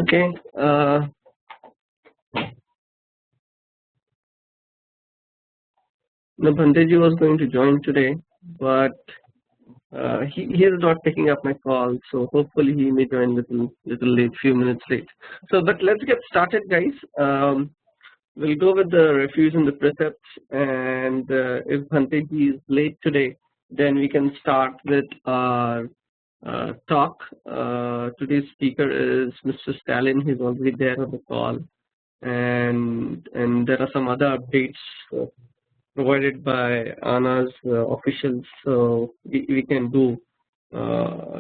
Okay. No, Bhanteji was going to join today, but he is not picking up my call, so hopefully he may join little late, few minutes late. So, but let's get started, guys. We'll go with the refuse and the precepts, and if Bhanteji is late today, then we can start with our talk. Today's speaker is Mr. Stalin. He's already there on the call, and there are some other updates provided by Anna's officials, so we can do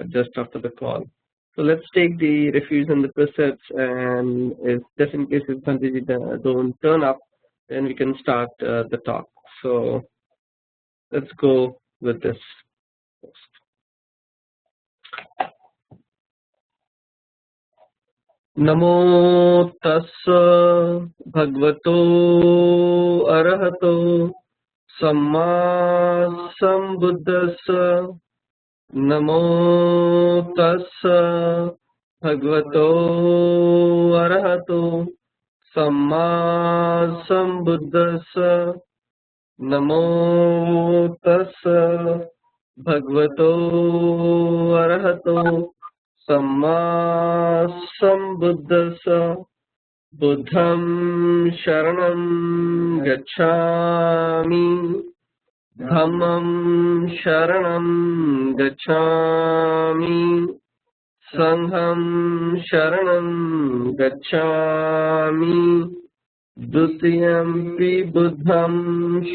just after the call. So let's take the refuse and the precepts, and if just in case if Bhanteji don't turn up, then we can start the talk. So let's go with this. Namo tassa bhagavato arahato samma sambuddhassa. Namo tassa bhagavato arahato samma sambuddhassa. Namo tassa bhagavato arahato samma sambuddhassa. Buddham sharanam gacchami. Dhammam sharanam gacchami. Sangham sharanam gacchami. Dutiyampi buddham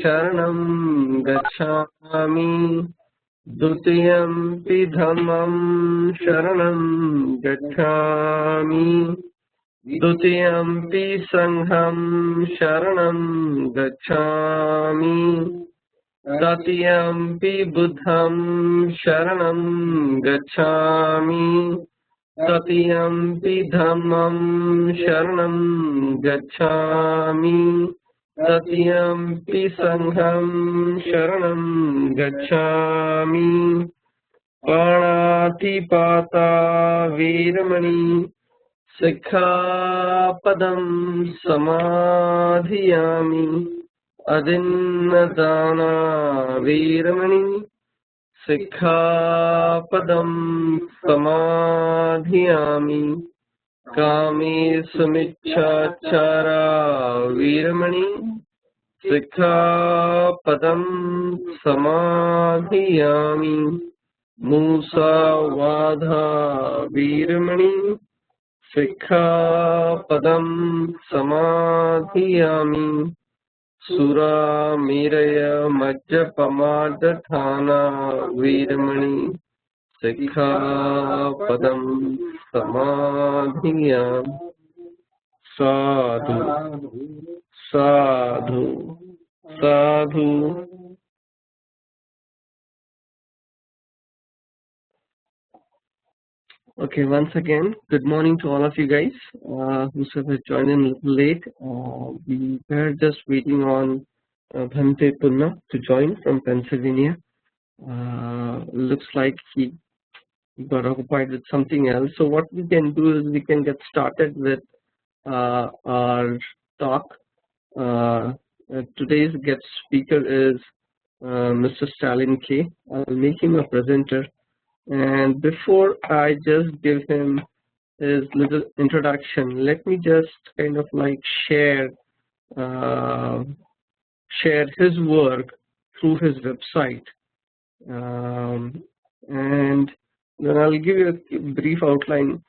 sharanam gacchami. Dutiyampi dhammam sharanam gacchami. Dutiyampi sangham sharanam gacchami. Tatiyampi buddham sharanam gacchami. Tatiyampi dhammam sharanam gacchami. Tatiyampi sangham sharanam gacchami. Pranatipata viramani Sikkhapadam samadhiyami. Adinnadana viramani Sikkhapadam samadhiyami. Kami samichachara viramani Sikkhapadam samadhiyami. Musavadha viramani Sikkhapadam samadhiyami. Sura miraya majjapamadhathana viramani Sikkhapadam samadhiyami. Sadhu, sadhu, sadhu. Okay, once again, good morning to all of you guys who have joined in a little late. We were just waiting on Bhante Punna to join from Pennsylvania. Looks like he got occupied with something else. So what we can do is we can get started with our talk. Today's guest speaker is Mr. Stalin K. I'll make him a presenter. And before I just give him his little introduction, let me just kind of like share his work through his website, and then I'll give you a brief outline.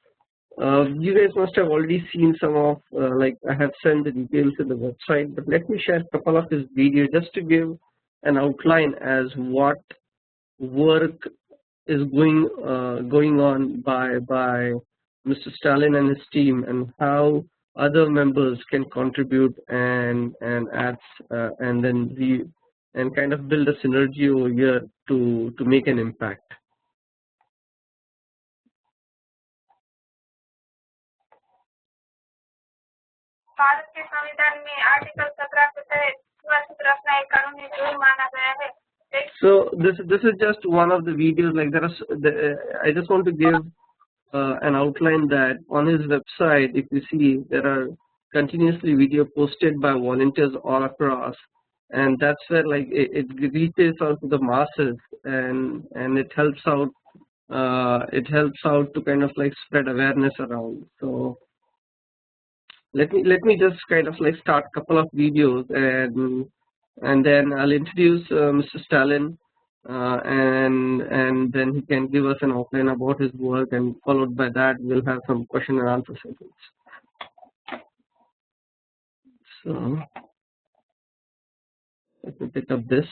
You guys must have already seen some of like I have sent the details to the website, but let me share a couple of his videos just to give an outline as what work is going on by Mr. Stalin and his team, and how other members can contribute and add and then kind of build a synergy over here to make an impact. Bharat के संविधान में article 17 के तहत छुआछूत रखना एक कानूनी जुर्म माना गया है। So this is just one of the videos. Like I just want to give an outline that on his website, if you see, there are continuously video posted by volunteers all across, and that's where like it reaches out to the masses, and it helps out. It helps out to kind of like spread awareness around. So let me just kind of like start a couple of videos, and then I'll introduce Mr. Stalin, and then he can give us an outline about his work, and followed by that we'll have some question and answer sessions. So let me pick up this.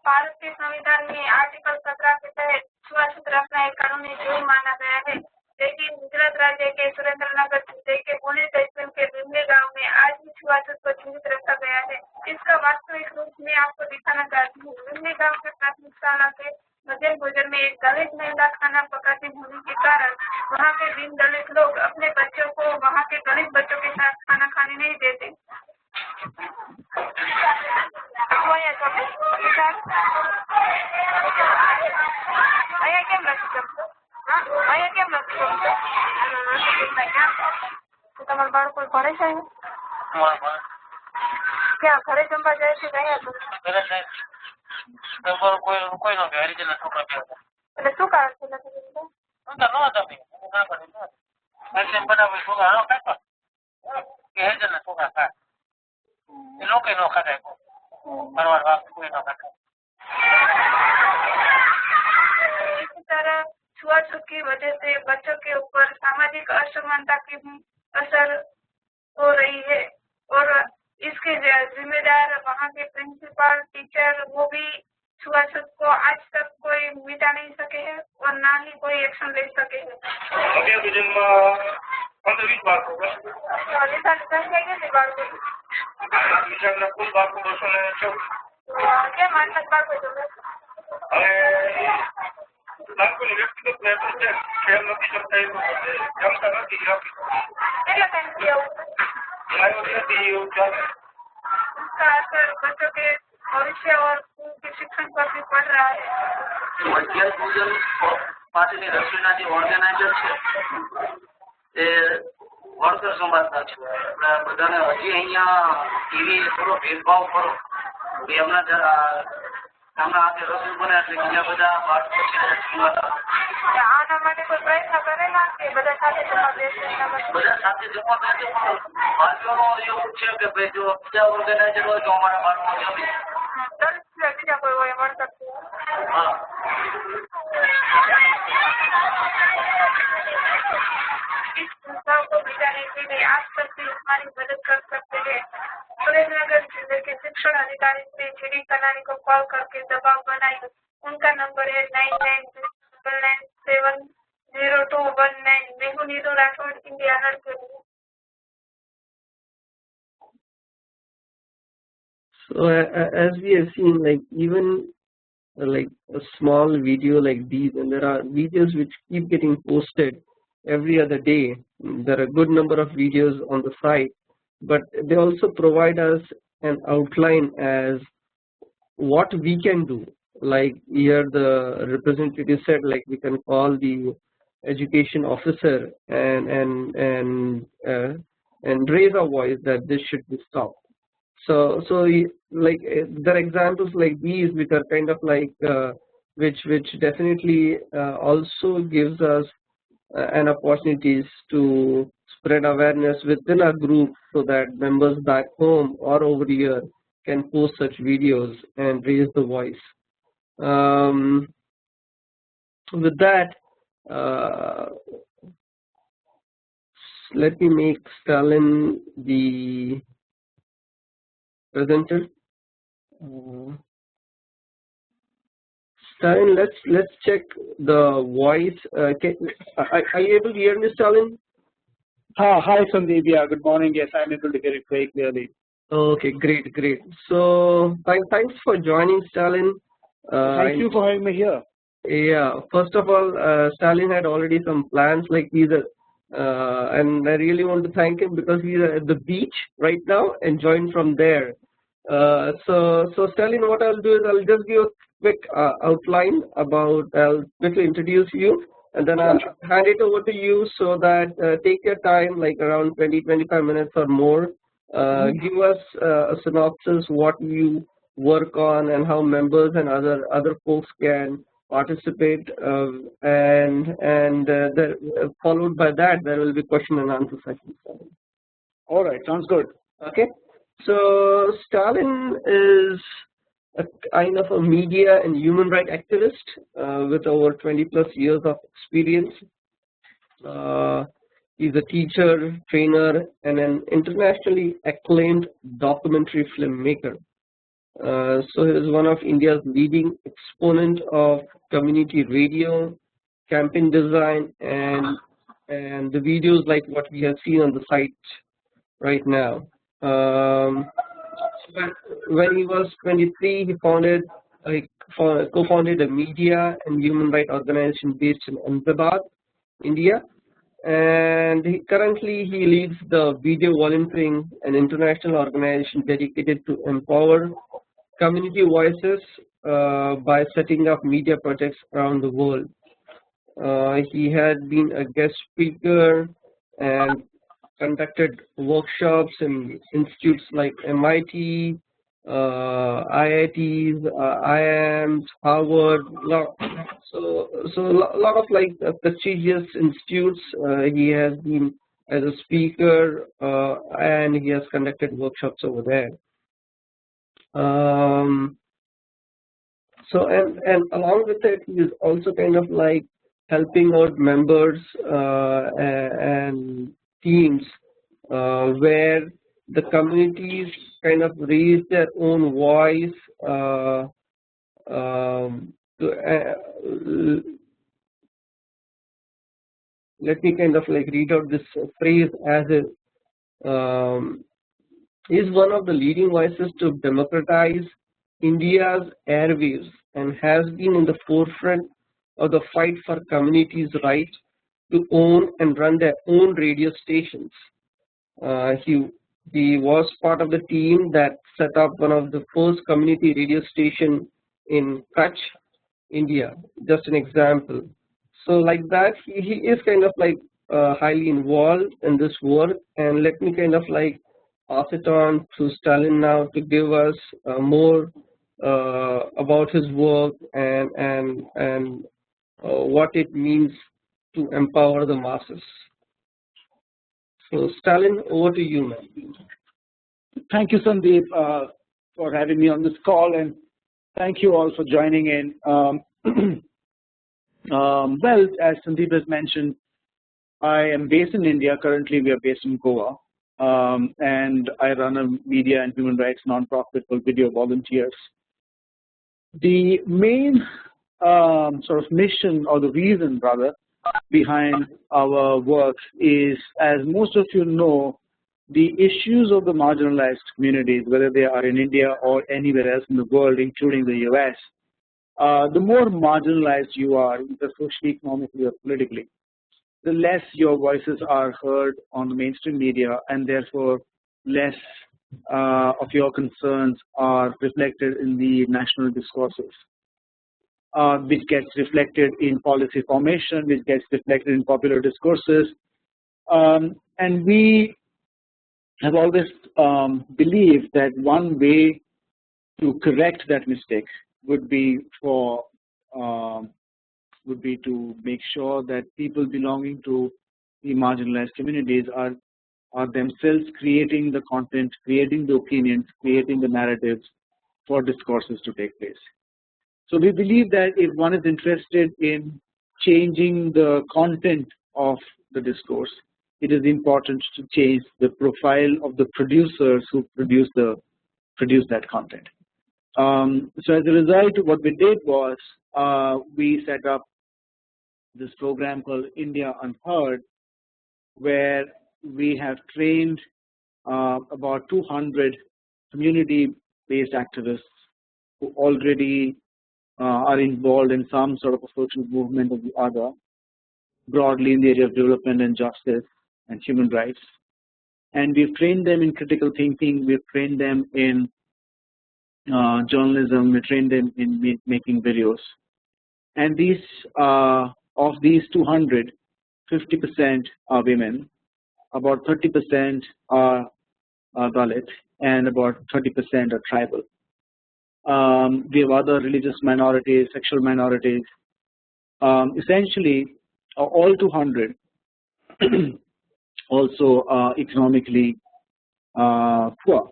Bharat के संविधान में article 17 के तहत छुआछूत रखना एक कानूनी जुर्म माना गया है, लेकिन गुजरात राज्य के सुरेंद्रनगर जिले के पुणे तहसील के बिमले गांव में आज भी छुआछूत को जीवित रखा गया है। इसका वास्तविक रूप में आपको दिखाना चाहती हूँ। बिमले गांव के प्राथमिक शाला के मध्याह्न भोजन में एक दलित महिला खाना पकाती होने के कारण वहाँ के दिन दलित लोग अपने बच्चों को वहाँ के दलित बच्चों के साथ खाना खाने नहीं देते। તમારા બાળકો ભણે છે ક્યાં ઘરે જમવા જાય છે કયા એટલે શું કારણ છે इसी तरह छुआछूत की वजह से बच्चों के ऊपर सामाजिक असमानता की असर हो रही है और इसके जिम्मेदार वहाँ के प्रिंसिपल टीचर वो भी छुआछूत को आज तक कोई मिटा नहीं सके हैं और ना ही कोई एक्शन ले सके हैं। क्या मानना व्यक्तिगत खेल नहीं सकता जमता नहीं उसका असर बच्चों के भविष्य और स्कूल के शिक्षण पर भी पड़ रहा है। મધ્યાહન ભોજન પાસેની રસોઈના જે ઓર્ગેનાઇઝર છે એ વણકર સમાજના છે. બધાને હજી અહીંયા ટીવી થોડો ભેદભાવ કરો એમના ગામના હાથે રસોઈ બને એટલે બીજા બધા બાળકો છે આના માટે કોઈ પ્રયત્ન કરેલા કે બધા સાથે જમવા બેસે બધા સાથે જમવા બેસે પણ વાલીઓનો એવું છે કે ભાઈ જો બીજા ઓર્ગેનાઇઝર હોય તો અમારા બાળકો જમે બીજા કોઈ હોય વણકર હા इस संस्थाओं को मिटाने के लिए आप सब भी हमारी मदद कर सकते हैं। सुरेंद्रनगर जिले के शिक्षण अधिकारी से जीडी कनानी को कॉल करके दबाव बनाए। उनका नंबर है 9999970219। मैं हूँ नीतू राठौड़, इंडिया हर के लिए। So as we have seen, like even like a small video like these, and there are videos which keep getting posted every other day. There are a good number of videos on the site, but they also provide us an outline as what we can do. Like here the representative said, like we can call the education officer and raise our voice that this should be stopped. So like there are examples like these which are kind of like which definitely also gives us an opportunities to spread awareness within our group, so that members back home or over here can post such videos and raise the voice. With that, let me make Stalin the presenter. Stalin, let's check the voice. Are you able to hear me, Stalin? Hi Sandeep. Yeah, good morning. Yes, I'm able to hear it very clearly. Okay, great. So thanks for joining, Stalin. Thank you for having me here. Yeah, first of all, Stalin had already some plans. Like and I really want to thank him because he's at the beach right now and joined from there. So Stalin, what I'll do is I'll just give a quick outline about. I'll quickly introduce you, and then I'll hand it over to you so that take your time, like around 20-25 minutes or more. Give us a synopsis what you work on and how members and other folks can participate, followed by that there will be question and answer sessions. All right, sounds good. Okay, so Stalin is a kind of a media and human rights activist with over 20 plus years of experience. He's a teacher, trainer, and an internationally acclaimed documentary filmmaker. So he is one of India's leading exponent of community radio, campaign design, and the videos like what we have seen on the site right now. When he was 23, he co-founded a media and human rights organization based in Ahmedabad, India, and currently he leads the Video Volunteering, an international organization dedicated to empower community voices by setting up media projects around the world. He had been a guest speaker and conducted workshops in institutes like MIT, IITs, IIMs, Harvard. So a lot of like prestigious institutes. He has been as a speaker and he has conducted workshops over there. So and along with it, he is also kind of like helping out members and teams where the communities kind of raise their own voice let me kind of like read out this phrase as is one of the leading voices to democratize India's airwaves and has been in the forefront of the fight for communities' right to own and run their own radio stations. He was part of the team that set up one of the first community radio station in Kutch, India. Just an example. So like that, he is kind of like highly involved in this work. And let me kind of like pass it on to Stalin now to give us more about his work and what it means to empower the masses. So Stalin, over to you, man. Thank you, Sandeep, for having me on this call, and thank you all for joining in. Well, as Sandeep has mentioned, I am based in India. Currently, we are based in Goa, and I run a media and human rights nonprofit called Video Volunteers. The main sort of mission, or the reason rather, behind our work is, as most of you know, the issues of the marginalized communities, whether they are in India or anywhere else in the world, including the US, the more marginalized you are, either socially, economically, or politically, the less your voices are heard on the mainstream media, and therefore less of your concerns are reflected in the national discourses, which gets reflected in policy formation, which gets reflected in popular discourses. And we have always believed that one way to correct that mistake would be to make sure that people belonging to the marginalized communities are themselves creating the content, creating the opinions, creating the narratives for discourses to take place. So we believe that if one is interested in changing the content of the discourse, it is important to change the profile of the producers who produce that content. So as a result, what we did was we set up this program called India Unheard, where we have trained about 200 community-based activists who already are involved in some sort of a social movement or the other. broadly in the area of development and justice and human rights. And we've trained them in critical thinking, we've trained them in journalism, we trained them in making videos. And these, of these 200, 50% are women, about 30% are Dalit, and about 30% are tribal. We have other religious minorities, sexual minorities. Essentially, all 200 also economically poor.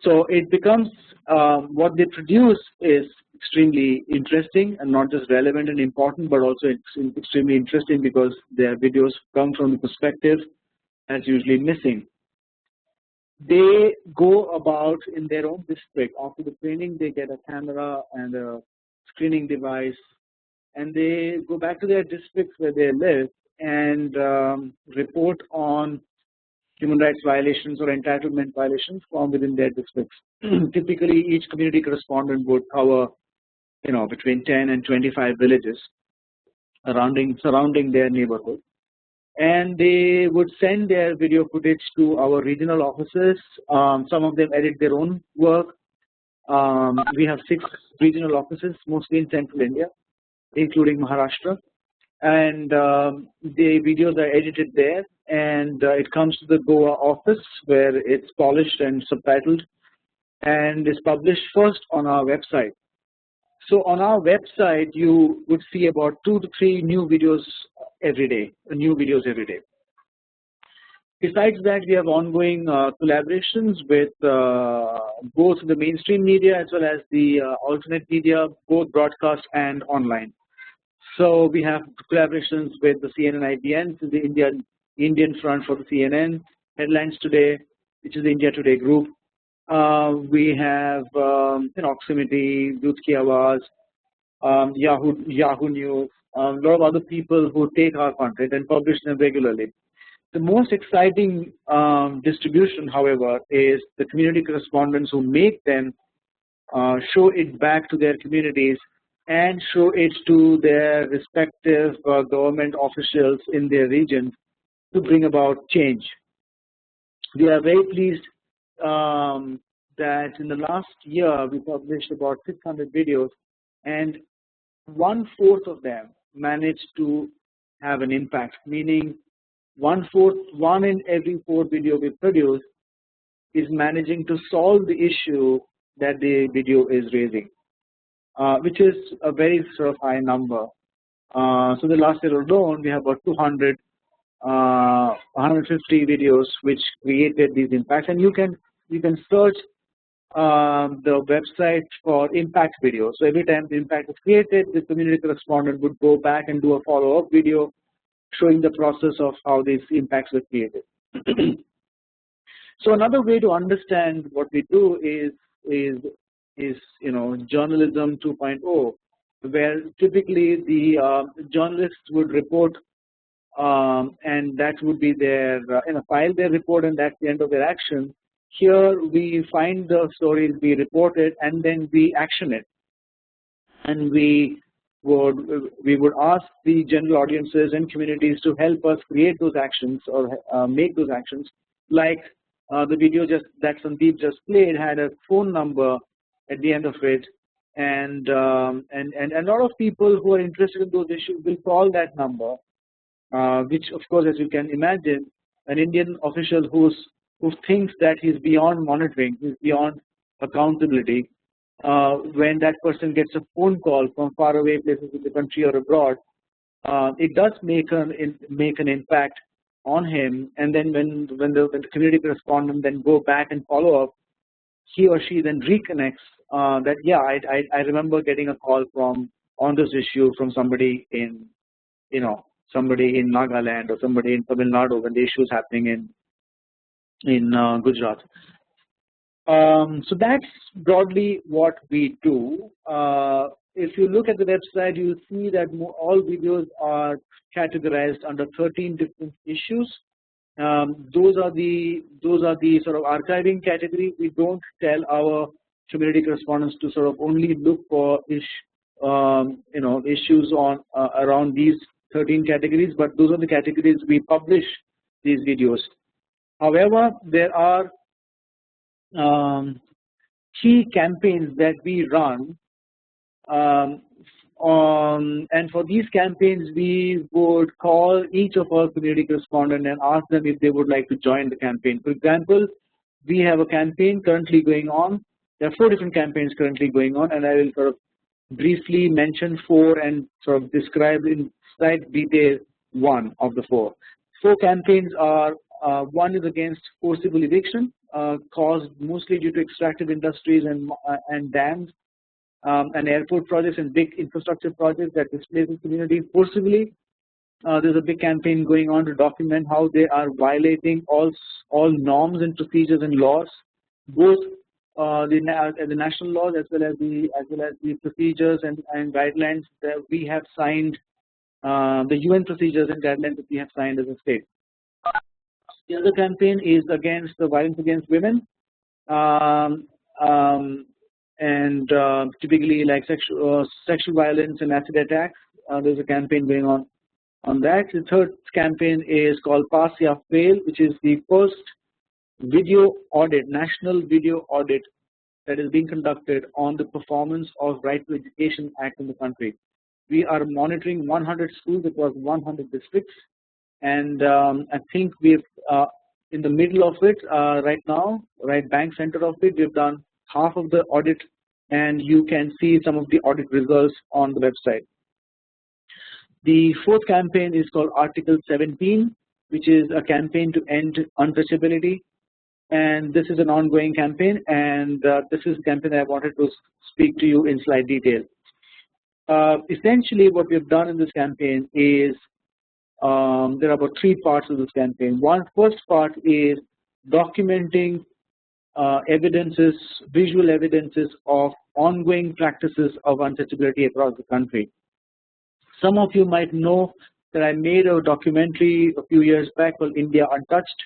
So it becomes what they produce is extremely interesting and not just relevant and important, but also it's extremely interesting because their videos come from the perspective that's usually missing. They go about in their own district. After the training, they get a camera and a screening device, and they go back to their districts where they live and report on human rights violations or entitlement violations from within their districts. Typically, each community correspondent would cover, between 10 and 25 villages surrounding their neighborhood, and they would send their video footage to our regional offices. Some of them edit their own work. We have 6 regional offices, mostly in central India, including Maharashtra, and the videos are edited there, and it comes to the Goa office where it's polished and subtitled and is published first on our website. So on our website, you would see about 2 to 3 new videos every day, Besides that, we have ongoing collaborations with both the mainstream media as well as the alternate media, both broadcast and online. So we have collaborations with the CNN IBN, the Indian front for the CNN, Headlines Today, which is the India Today group. We have Proximity, Youth Ki Awaaz, Yahoo News, a lot of other people who take our content and publish them regularly. The most exciting distribution, however, is the community correspondents who make them show it back to their communities and show it to their respective government officials in their region to bring about change. We are very pleased that in the last year we published about 600 videos, and 1/4 of them managed to have an impact, meaning 1 in every 4 video we produce is managing to solve the issue that the video is raising, which is a very sort of high number. So the last year alone, we have about 200, 150 videos which created these impacts, and you can search the website for impact videos. So every time the impact is created, the community correspondent would go back and do a follow-up video showing the process of how these impacts were created. So another way to understand what we do is journalism 2.0, where typically the journalists would report, and that would be their file their report, and that's the end of their action. Here we find the stories, we report it, and then we action it, and we would ask the general audiences and communities to help us create those actions or make those actions. Like the video that Sandeep just played had a phone number at the end of it, and a lot of people who are interested in those issues will call that number, which of course, as you can imagine, an Indian official who thinks that he's beyond monitoring, he's beyond accountability, when that person gets a phone call from faraway places in the country or abroad, it does make an impact on him. And then when the community correspondent then go back and follow up, he or she then reconnects that I remember getting a call on this issue from somebody in Nagaland or somebody in Tamil Nadu when the issue is happening in Gujarat. So that's broadly what we do. If you look at the website, you'll see that all videos are categorized under 13 different issues. Those are the sort of archiving category. We don't tell our community correspondents to sort of only look for issues around these 13 categories, but those are the categories we publish these videos. However, there are key campaigns that we run, and for these campaigns we would call each of our community correspondents and ask them if they would like to join the campaign. For example, we have a campaign currently going on. There are 4 different campaigns currently going on, and I will sort of briefly mention 4 and sort of describe in slight detail one of the 4. 4 campaigns are, one is against forcible eviction caused mostly due to extractive industries and dams and airport projects and big infrastructure projects that displace the community forcibly. There's a big campaign going on to document how they are violating all norms and procedures and laws, both the national laws as well as the procedures and guidelines that we have signed, the UN procedures and guidelines that we have signed as a state. The other campaign is against the violence against women, and typically like sexual violence and acid attacks. There's a campaign going on that. The third campaign is called Pass Ya Fail, which is the first video audit, national video audit that is being conducted on the performance of Right to Education Act in the country. We are monitoring 100 schools across 100 districts, and I think we've in the middle of it right now, right bank center of it, we've done half of the audit, and you can see some of the audit results on the website. The fourth campaign is called Article 17, which is a campaign to end untouchability, and this is an ongoing campaign, and this is a campaign I wanted to speak to you in slight detail. Essentially what we have done in this campaign is there are about 3 parts of this campaign. First part is documenting visual evidences of ongoing practices of untouchability across the country. Some of you might know that I made a documentary a few years back called India Untouched,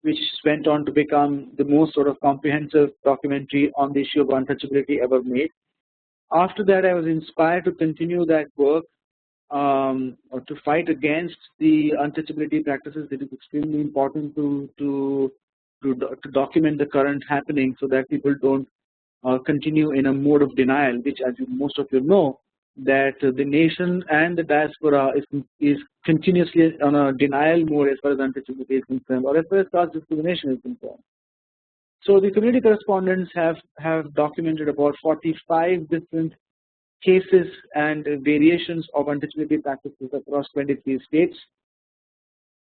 which went on to become the most sort of comprehensive documentary on the issue of untouchability ever made. After that, I was inspired to continue that work or to fight against the untouchability practices. It is extremely important to document the current happening so that people don't continue in a mode of denial, which, as most of you know, that the nation and the diaspora is continuously on a denial mode as far as untouchability is concerned, or as far as caste discrimination is concerned. So the community correspondents have documented about 45 different cases and variations of untouchability practices across 23 states.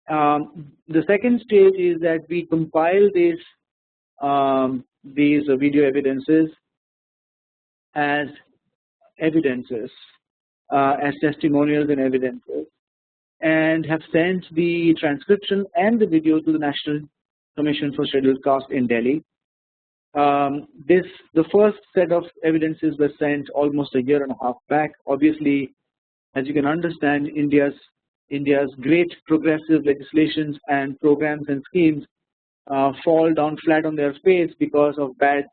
The second stage is that we compile these video evidences as testimonials and evidences, and have sent the transcription and the video to the National Commission for Scheduled Caste in Delhi. The first set of evidences was sent almost a year and a half back. Obviously, as you can understand, India's great progressive legislations and programs and schemes fall down flat on their face because of bad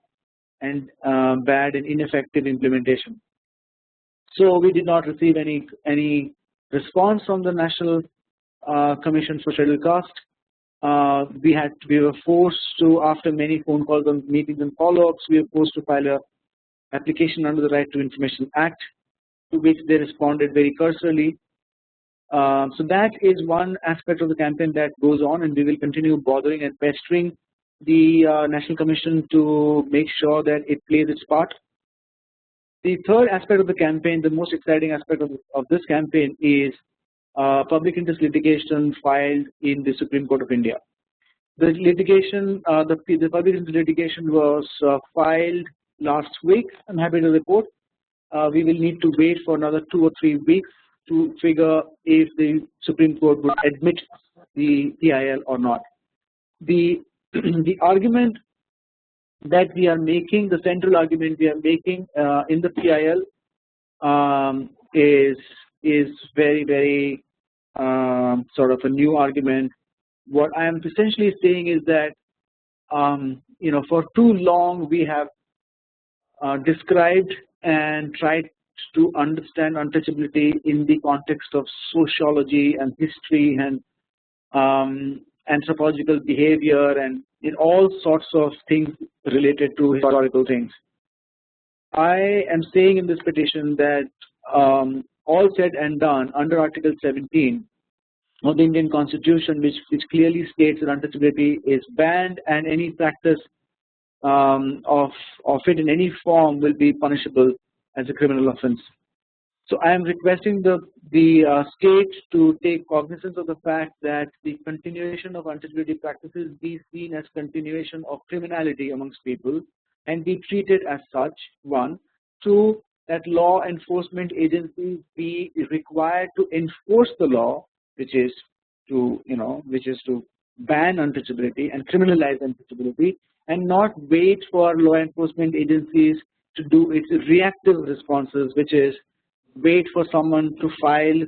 and ineffective implementation. So we did not receive any response from the National Commission for Scheduled Caste. We were forced to, after many phone calls and meetings and follow-ups, we were forced to file an application under the Right to Information Act, to which they responded very cursorily. So that is one aspect of the campaign that goes on, and we will continue bothering and pestering the National Commission to make sure that it plays its part. The third aspect of the campaign, the most exciting aspect of this campaign, is public interest litigation filed in the Supreme Court of India. The litigation, the public interest litigation was filed last week. I'm happy to report. We will need to wait for another 2 or 3 weeks to figure if the Supreme Court would admit the PIL or not. The argument that we are making, the central argument we are making in the PIL is very, very sort of a new argument. What I am essentially saying is that for too long we have described and tried to understand untouchability in the context of sociology and history and anthropological behavior and in all sorts of things related to historical things. I am saying in this petition that all said and done under Article 17 of the Indian Constitution, which clearly states that untouchability is banned and any practice of it in any form will be punishable as a criminal offence. So I am requesting the state to take cognizance of the fact that the continuation of untouchability practices be seen as continuation of criminality amongst people and be treated as such. One, two, that law enforcement agencies be required to enforce the law, which is to ban untouchability and criminalize untouchability, and not wait for law enforcement agencies to do its reactive responses, which is wait for someone to file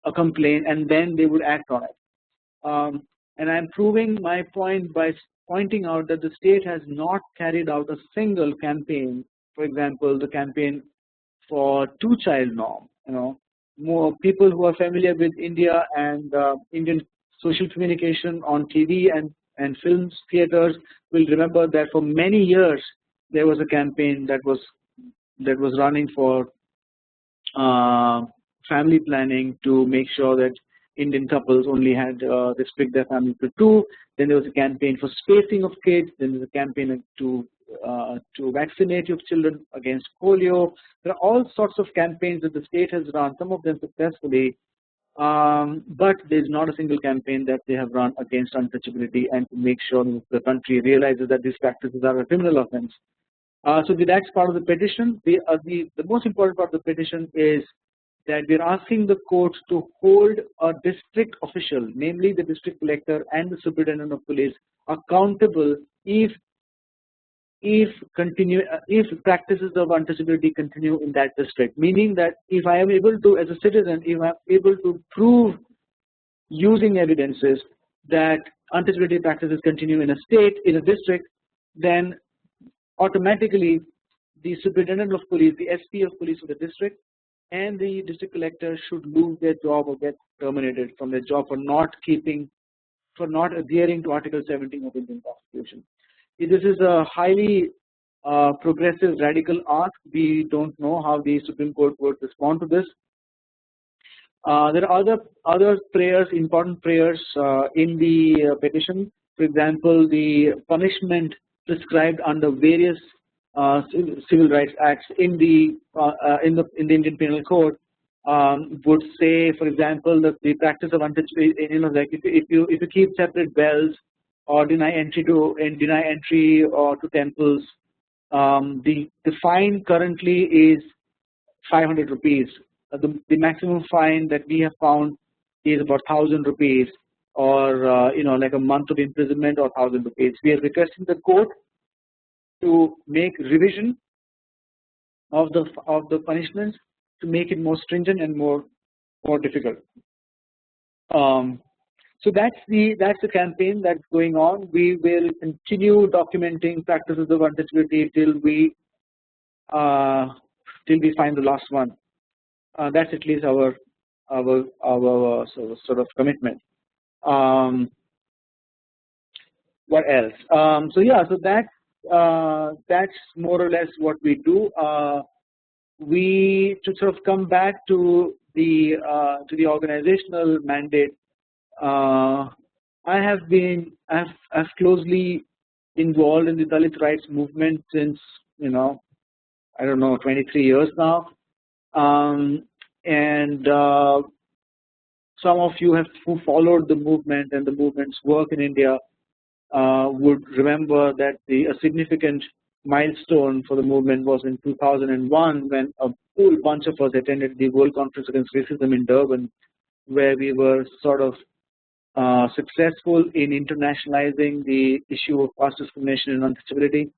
a complaint and then they would act on it. And I'm proving my point by pointing out that the state has not carried out a single campaign. For example, the campaign for two-child norm. More people who are familiar with India and Indian social communication on TV and films theaters will remember that for many years there was a campaign that was running for family planning to make sure that Indian couples only had restrict their family to two. Then there was a campaign for spacing of kids. Then there was a campaign to vaccinate your children against polio. There are all sorts of campaigns that the state has run, some of them successfully, but there's not a single campaign that they have run against untouchability and to make sure that the country realizes that these practices are a criminal offense. So that's part of the petition. The most important part of the petition is that we're asking the courts to hold a district official, namely the district collector and the superintendent of police, accountable if practices of untouchability continue in that district. Meaning that if I am able to, as a citizen, if I am able to prove using evidences that untouchability practices continue in a state, in a district, then automatically the superintendent of police, the SP of police of the district, and the district collector should lose their job or get terminated from their job for not adhering to Article 17 of the Indian Constitution. This is a highly progressive, radical ask. We don't know how the Supreme Court would respond to this. There are other prayers, important prayers in the petition. For example, the punishment prescribed under various civil rights acts in the Indian Penal Code would say, for example, that the practice of untouchability, like if you keep separate bells or deny entry to temples, the fine currently is 500 rupees. The maximum fine that we have found is about 1,000 rupees, or like a month of imprisonment or 1,000 rupees. We are requesting the court to make revision of the punishments to make it more stringent and more difficult. So that's the campaign that's going on. We will continue documenting practices of untouchability till we find the last one. That's at least our sort of commitment. What else? So that's more or less what we do. To sort of come back to the organizational mandate. I've closely involved in the Dalit rights movement since 23 years now, and some of you who followed the movement and the movement's work in India would remember that a significant milestone for the movement was in 2001 when a whole bunch of us attended the World Conference Against Racism in Durban, where we were sort of successful in internationalizing the issue of caste discrimination and untouchability.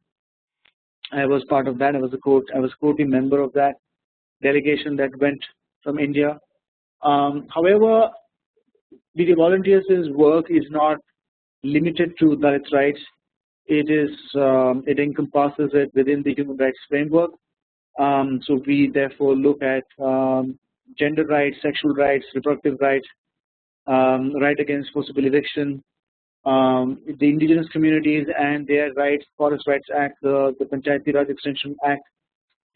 I was part of that. I was a co-team member of that delegation that went from India. However, the volunteers' work is not limited to Dalit rights. It encompasses it within the human rights framework. So we therefore look at gender rights, sexual rights, reproductive rights, right against forcible eviction, the indigenous communities and their rights, Forest Rights Act, the Panchayati Raj Extension Act,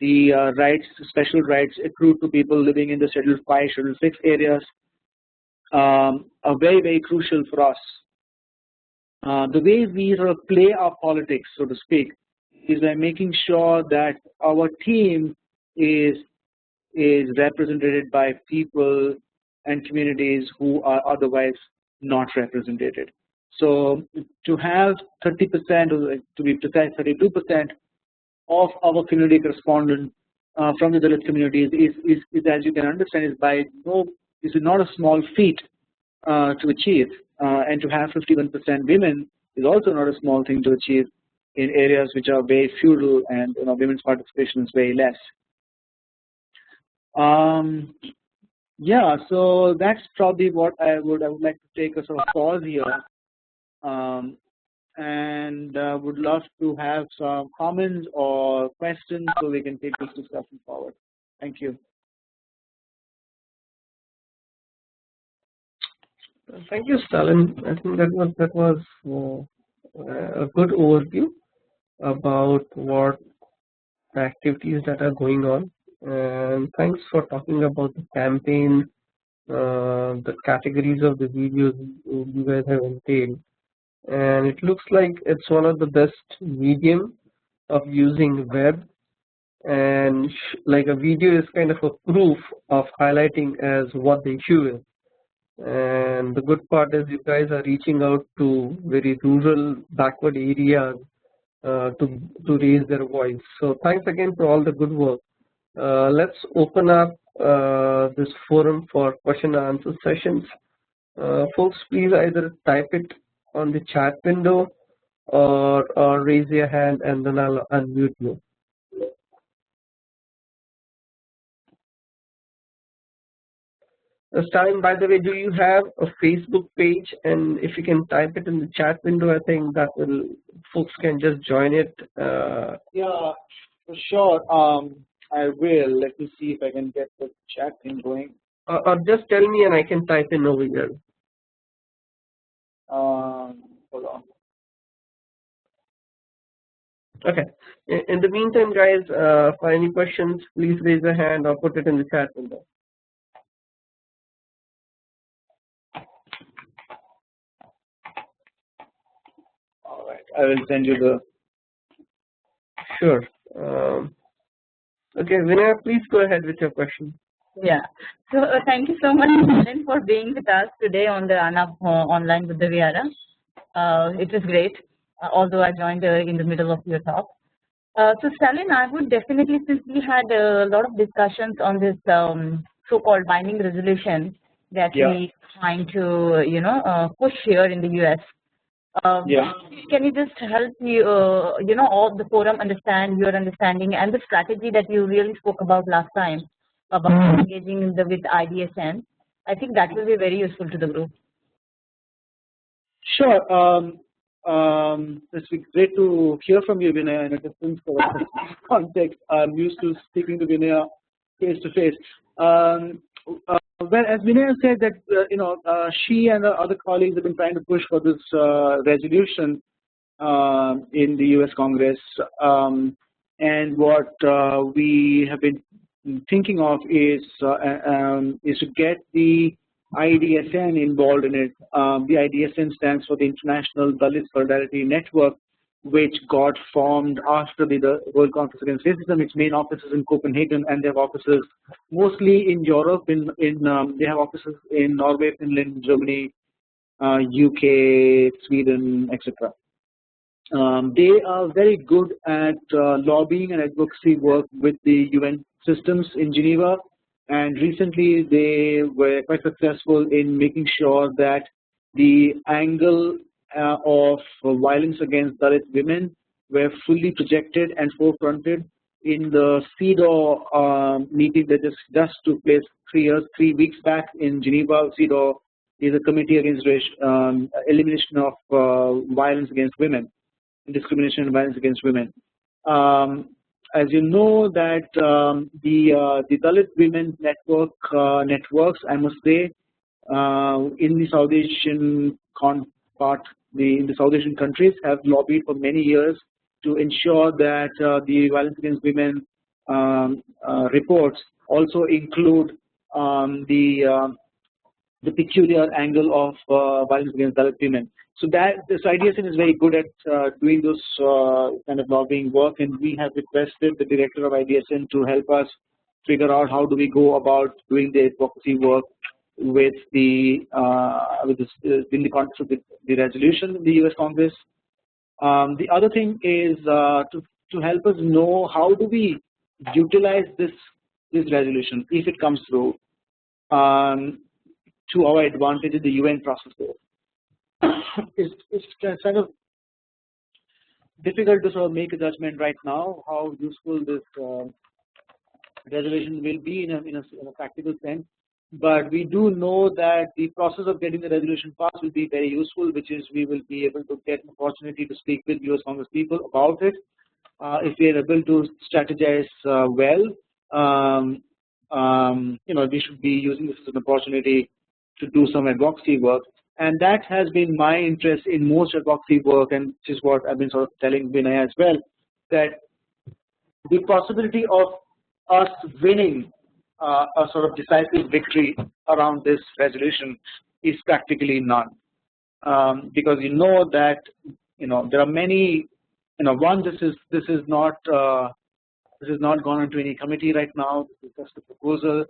the rights, special rights accrued to people living in the Schedule 5, Schedule 6 areas, are very, very crucial for us. The way we sort of play our politics, so to speak, is by making sure that our team is represented by people and communities who are otherwise not represented. So to have 30%, or to be precise, 32% of our community correspondent from the Dalit communities is, as you can understand, is not a small feat to achieve, and to have 51% women is also not a small thing to achieve in areas which are very feudal and women's participation is very less. Yeah, so that's probably what I would like to take a sort of pause here, and would love to have some comments or questions so we can take this discussion forward. Thank you. Thank you, Stalin. I think that was a good overview about what the activities that are going on, and thanks for talking about the campaign, the categories of the videos you guys have entailed, and it looks like it's one of the best medium of using web, and like a video is kind of a proof of highlighting as what the issue is. And the good part is you guys are reaching out to very rural, backward areas to raise their voice. So thanks again for all the good work. Let's open up this forum for question and answer sessions. Folks, please either type it on the chat window or raise your hand and then I'll unmute you. Stalin, by the way, do you have a Facebook page? And if you can type it in the chat window, I think that will, folks can just join it. Yeah, for sure. I will. Let me see if I can get the chat thing going. Or just tell me and I can type in over here. Hold on. Okay. In the meantime, guys, for any questions, please raise your hand or put it in the chat window. All right, I will send you the. Sure. Okay, Vinaya, please go ahead with your question. Yeah. So thank you so much, Stalin, for being with us today on the ANAP online with the Vihara. It was great, although I joined in the middle of your talk. So Stalin, I would definitely, since we had a lot of discussions on this so-called binding resolution that we trying to push here in the US. Can you just help you, all the forum understand your understanding and the strategy that you really spoke about last time about engaging with IDSN? I think that will be very useful to the group. Sure. It's great to hear from you, Vinaya, in a different context. I'm used to speaking to Vinaya face to face. Well, as Vinaya said that she and the other colleagues have been trying to push for this resolution in the U.S. Congress, and what we have been thinking of is to get the IDSN involved in it. The IDSN stands for the International Dalit Solidarity Network, which got formed after the World Conference Against Racism. Its main office is in Copenhagen, and they have offices mostly in Europe. They have offices in Norway, Finland, Germany, UK, Sweden, etc. They are very good at lobbying and advocacy work with the UN systems in Geneva, and recently they were quite successful in making sure that the angle of violence against Dalit women were fully projected and forefronted in the CEDAW meeting that just took place 3 weeks back in Geneva. CEDAW is a committee against elimination of violence against women, discrimination and violence against women. as you know that the Dalit Women networks, I must say, in the South Asian in the South Asian countries have lobbied for many years to ensure that the violence against women reports also include the peculiar angle of violence against Dalit women. So that this IDSN is very good at doing those kind of lobbying work, and we have requested the director of IDSN to help us figure out how do we go about doing the advocacy work with the in the context of the resolution in the U.S. Congress. The other thing is to help us know how do we utilize this resolution if it comes through to our advantage in the UN process. It's kind of difficult to sort of make a judgment right now how useful this resolution will be in a practical sense. But we do know that the process of getting the resolution passed will be very useful, which is we will be able to get an opportunity to speak with US Congress people about it. If we are able to strategize well, we should be using this as an opportunity to do some advocacy work. And that has been my interest in most advocacy work, and this is what I've been sort of telling Vinay as well, that the possibility of us winning a sort of decisive victory around this resolution is practically none, because you know that there are many. One, this is not gone into any committee right now. This is just a proposal.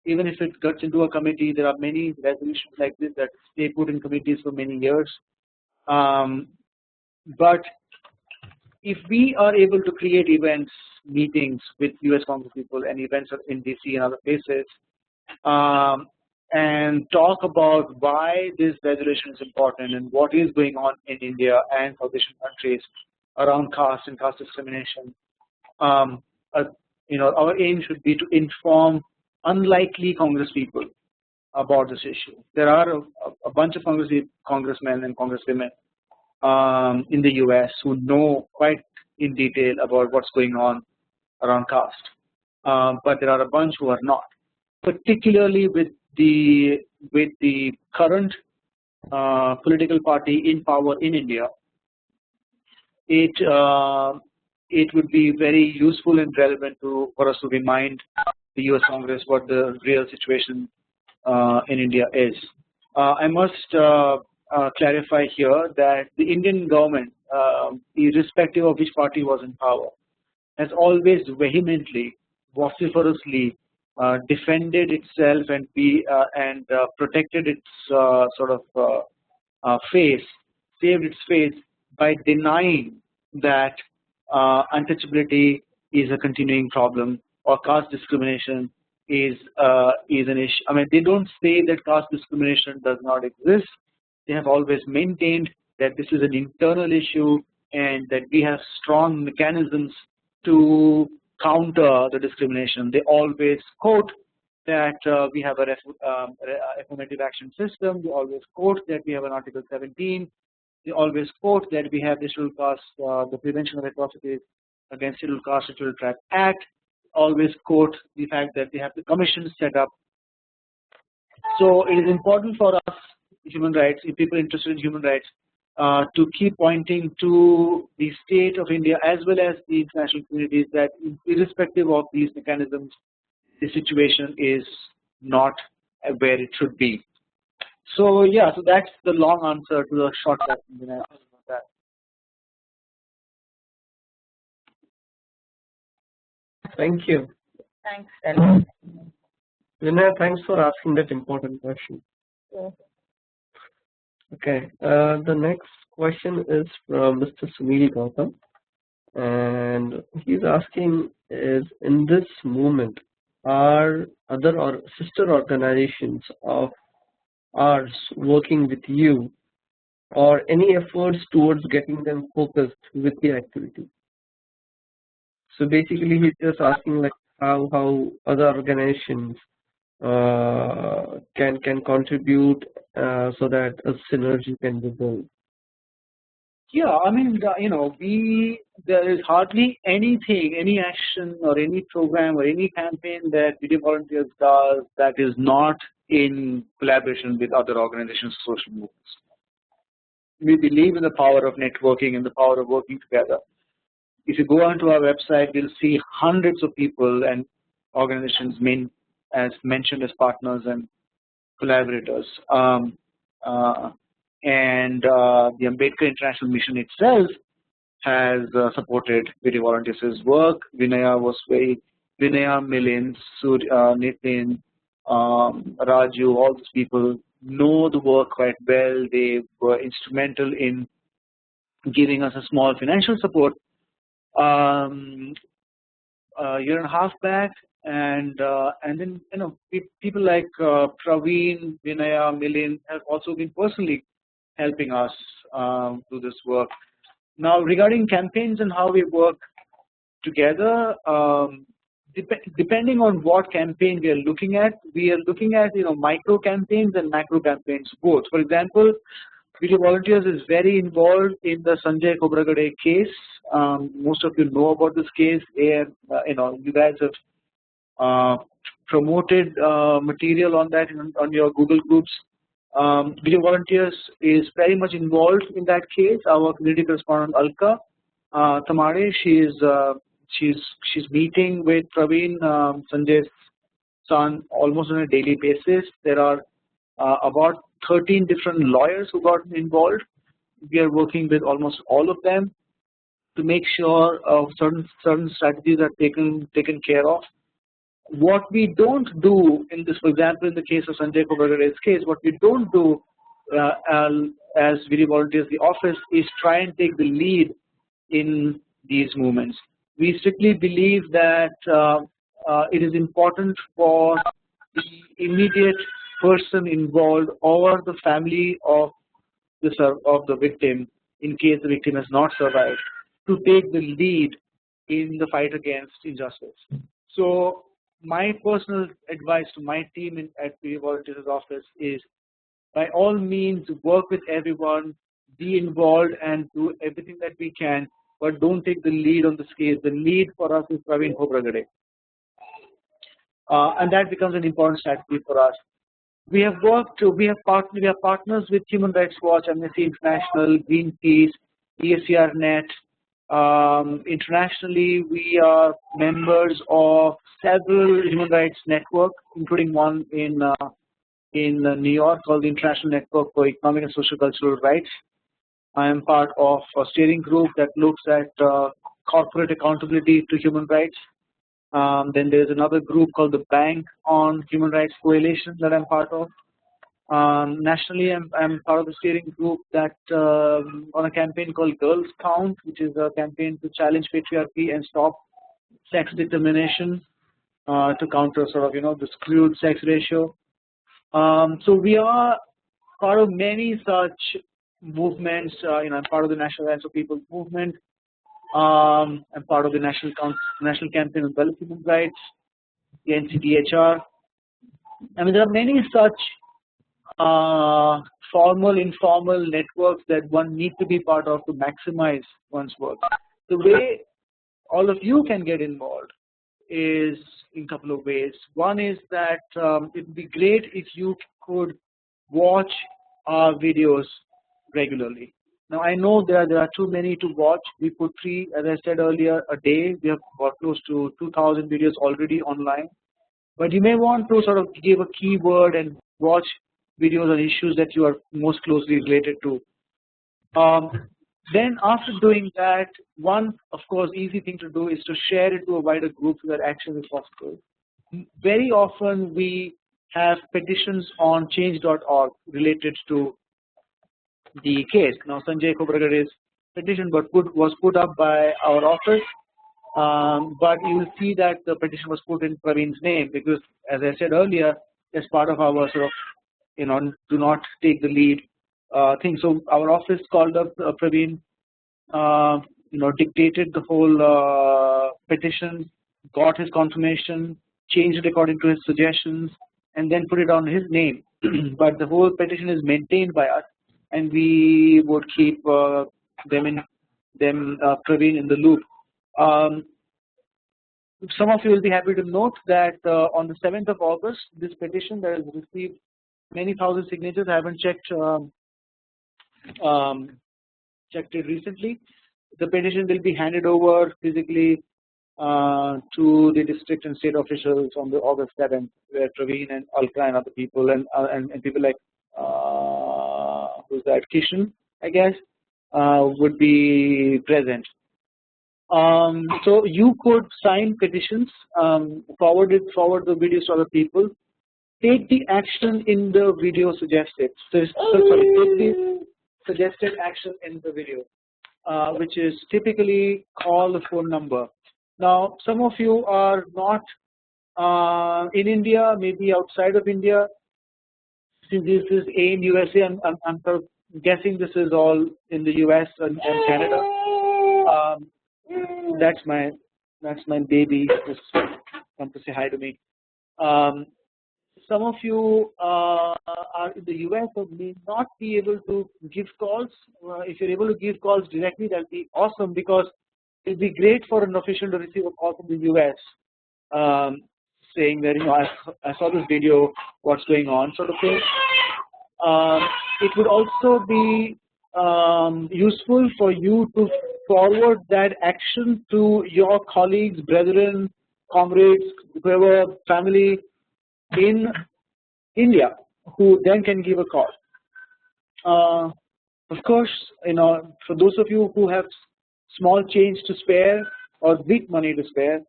Even if it gets into a committee, there are many resolutions like this that stay put in committees for many years. But if we are able to create events, meetings with US Congress people and events in DC and other places, and talk about why this resolution is important and what is going on in India and South Asian countries around caste and caste discrimination, our aim should be to inform unlikely Congress people about this issue. There are a bunch of congressmen and congresswomen in the US who know quite in detail about what's going on around caste, but there are a bunch who are not, particularly with the current political party in power in India. It would be very useful and relevant for us to remind the US Congress what the real situation in India is. I must clarify here that the Indian government, irrespective of which party was in power, has always vehemently, vociferously defended itself and protected its face, saved its face by denying that untouchability is a continuing problem or caste discrimination is an issue. I mean, they don't say that caste discrimination does not exist. They have always maintained that this is an internal issue and that we have strong mechanisms to counter the discrimination. They always quote that we have a affirmative action system. They always quote that we have an Article 17. They always quote that we have the Scheduled Caste, the Prevention of Atrocities Against Scheduled Caste and Scheduled Tribe Act. Always quote the fact that they have the commission set up. So it is important for us, human rights, if people interested in human rights, to keep pointing to the state of India as well as the international communities that irrespective of these mechanisms, the situation is not where it should be. So yeah, so that's the long answer to the short question. Thank you. Thanks, Ellen. Vinay, thanks for asking that important question. Yes. Okay, the next question is from Mr. Sunil Gautam, and he's asking is, in this movement, are other or sister organizations of ours working with you, or any efforts towards getting them focused with the activity? So basically he's just asking like how other organizations can contribute so that a synergy can be built. Yeah, I mean, there is hardly anything, any action or any program or any campaign that Video Volunteers does that is not in collaboration with other organizations, social movements. We believe in the power of networking and the power of working together. If you go onto our website, you'll see hundreds of people and organizations as mentioned as partners and collaborators. The Ambedkar International Mission itself has supported Video Volunteers' work. Vinaya, Milind, Nitin, Raju, all these people know the work quite well. They were instrumental in giving us a small financial support a year and a half back, and then people like Praveen, Vinaya, Milind have also been personally helping us do this work. Now, regarding campaigns and how we work together, depending on what campaign we are looking at micro campaigns and macro campaigns both. For example, Video Volunteers is very involved in the Sanjay Khobragade case. Most of you know about this case. You guys have promoted material on that on your Google groups. Video Volunteers is very much involved in that case. Our community correspondent Alka Tamare, she's meeting with Praveen, Sanjay's son, almost on a daily basis. There are about 13 different lawyers who got involved. We are working with almost all of them to make sure certain strategies are taken care of. What we don't do in this, for example, in the case of Sanjay Khobragade's case, what we don't do as Video Volunteers, the office, is try and take the lead in these movements. We strictly believe that it is important for the immediate person involved or the family of the victim, in case the victim has not survived, to take the lead in the fight against injustice. So my personal advice to my team at Video Volunteers office is, by all means, work with everyone, be involved and do everything that we can, but don't take the lead on this case. The lead for us is Praveen Khobragade. And that becomes an important strategy for us. We have partners with Human Rights Watch, Amnesty International, Greenpeace, ESCR-Net. Internationally, we are members of several human rights networks, including one in New York called the International Network for Economic and Social Cultural Rights. I am part of a steering group that looks at corporate accountability to human rights. Then there's another group called the Bank on Human Rights Coalition that I'm part of. Nationally, I'm part of the steering group that on a campaign called Girls Count, which is a campaign to challenge patriarchy and stop sex discrimination, to counter the skewed sex ratio. So we are part of many such movements. I'm part of the National Alliance of People's Movement. I'm part of the National Campaign on Development Human Rights, the NCDHR. I mean, there are many such formal, informal networks that one needs to be part of to maximize one's work. The way all of you can get involved is in a couple of ways. One is that it would be great if you could watch our videos regularly. Now, I know there are too many to watch. We put 3, as I said earlier, a day. We have got close to 2,000 videos already online. But you may want to sort of give a keyword and watch videos on issues that you are most closely related to. Then after doing that, one, of course, easy thing to do is to share it to a wider group so that action is possible. Very often we have petitions on change.org related to the case. Now, Sanjay Khobragade's petition was put up by our office, but you will see that the petition was put in Praveen's name because, as I said earlier, as part of our sort of, do not take the lead thing. So our office called up Praveen, dictated the whole petition, got his confirmation, changed it according to his suggestions, and then put it on his name. But the whole petition is maintained by us, and we would keep Praveen in the loop. Some of you will be happy to note that on the 7th of August, this petition that has received many thousand signatures. I haven't checked it recently. The petition will be handed over physically to the district and state officials on the August 7th, where Praveen and Alka and other people and people like who's that, Kishan, I guess, would be present. So you could sign petitions, forward the videos to other people, take the action in the video suggested. So, sorry, take the suggested action in the video, which is typically call the phone number. Now, some of you are not in India, maybe outside of India. Since this is in USA, I'm sort of guessing this is all in the US and Canada. That's my baby. Just come to say hi to me. Some of you are in the US and may not be able to give calls. If you're able to give calls directly, that'll be awesome, because it'd be great for an official to receive a call from the US saying that, you know, I saw this video, what's going on, sort of thing. It would also be useful for you to forward that action to your colleagues, brethren, comrades, whoever, family in India, who then can give a call. Of course, you know, for those of you who have small change to spare or big money to spare,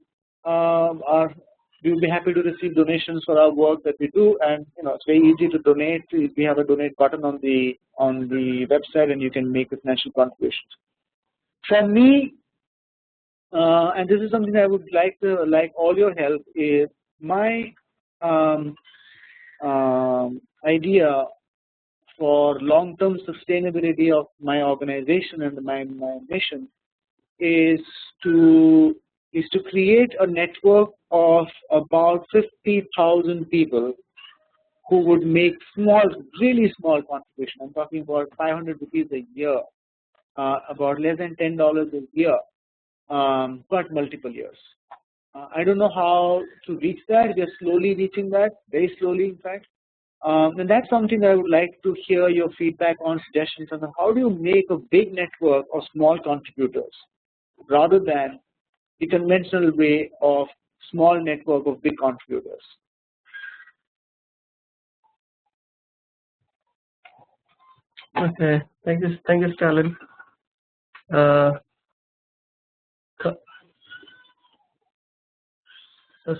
we will be happy to receive donations for our work that we do, and you know, it's very easy to donate. We have a donate button on the website, and you can make a financial contributions. For me, and this is something I would like all your help, is my idea for long-term sustainability of my organization and my mission is to create a network of about 50,000 people who would make small, really small contribution. I'm talking about 500 rupees a year, about less than $10 a year, but multiple years. I don't know how to reach that. We are slowly reaching that, very slowly, in fact. And that's something I would like to hear your feedback on, suggestions on how do you make a big network of small contributors rather than the conventional way of small network of big contributors. Okay, thank you, Stalin. So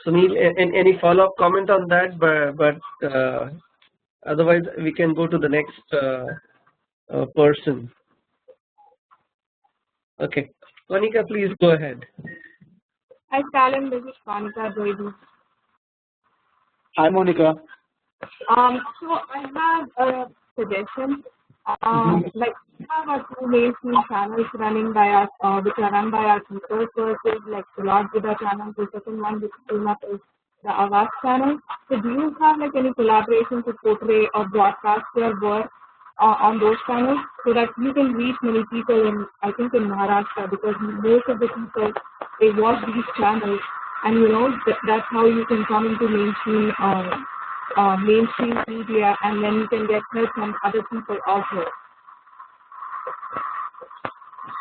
Sunil, any follow-up comment on that? But otherwise, we can go to the next person. Okay, Monica, please go ahead. Hi, Stalin. This is Monica Doidu. Hi, Monica. So I have a suggestion. Like, we have our two mainstream channels running by us, which are run by our people. First is like the Lord Buddha channel. The second one, which came up, is the Avas channel. So do you have like any collaboration to portray or broadcast your work on those channels so that you can reach many people in, I think, in Maharashtra, because most of the people, they watch these channels, and you know that's how you can come into mainstream media, and then you can get help from other people also.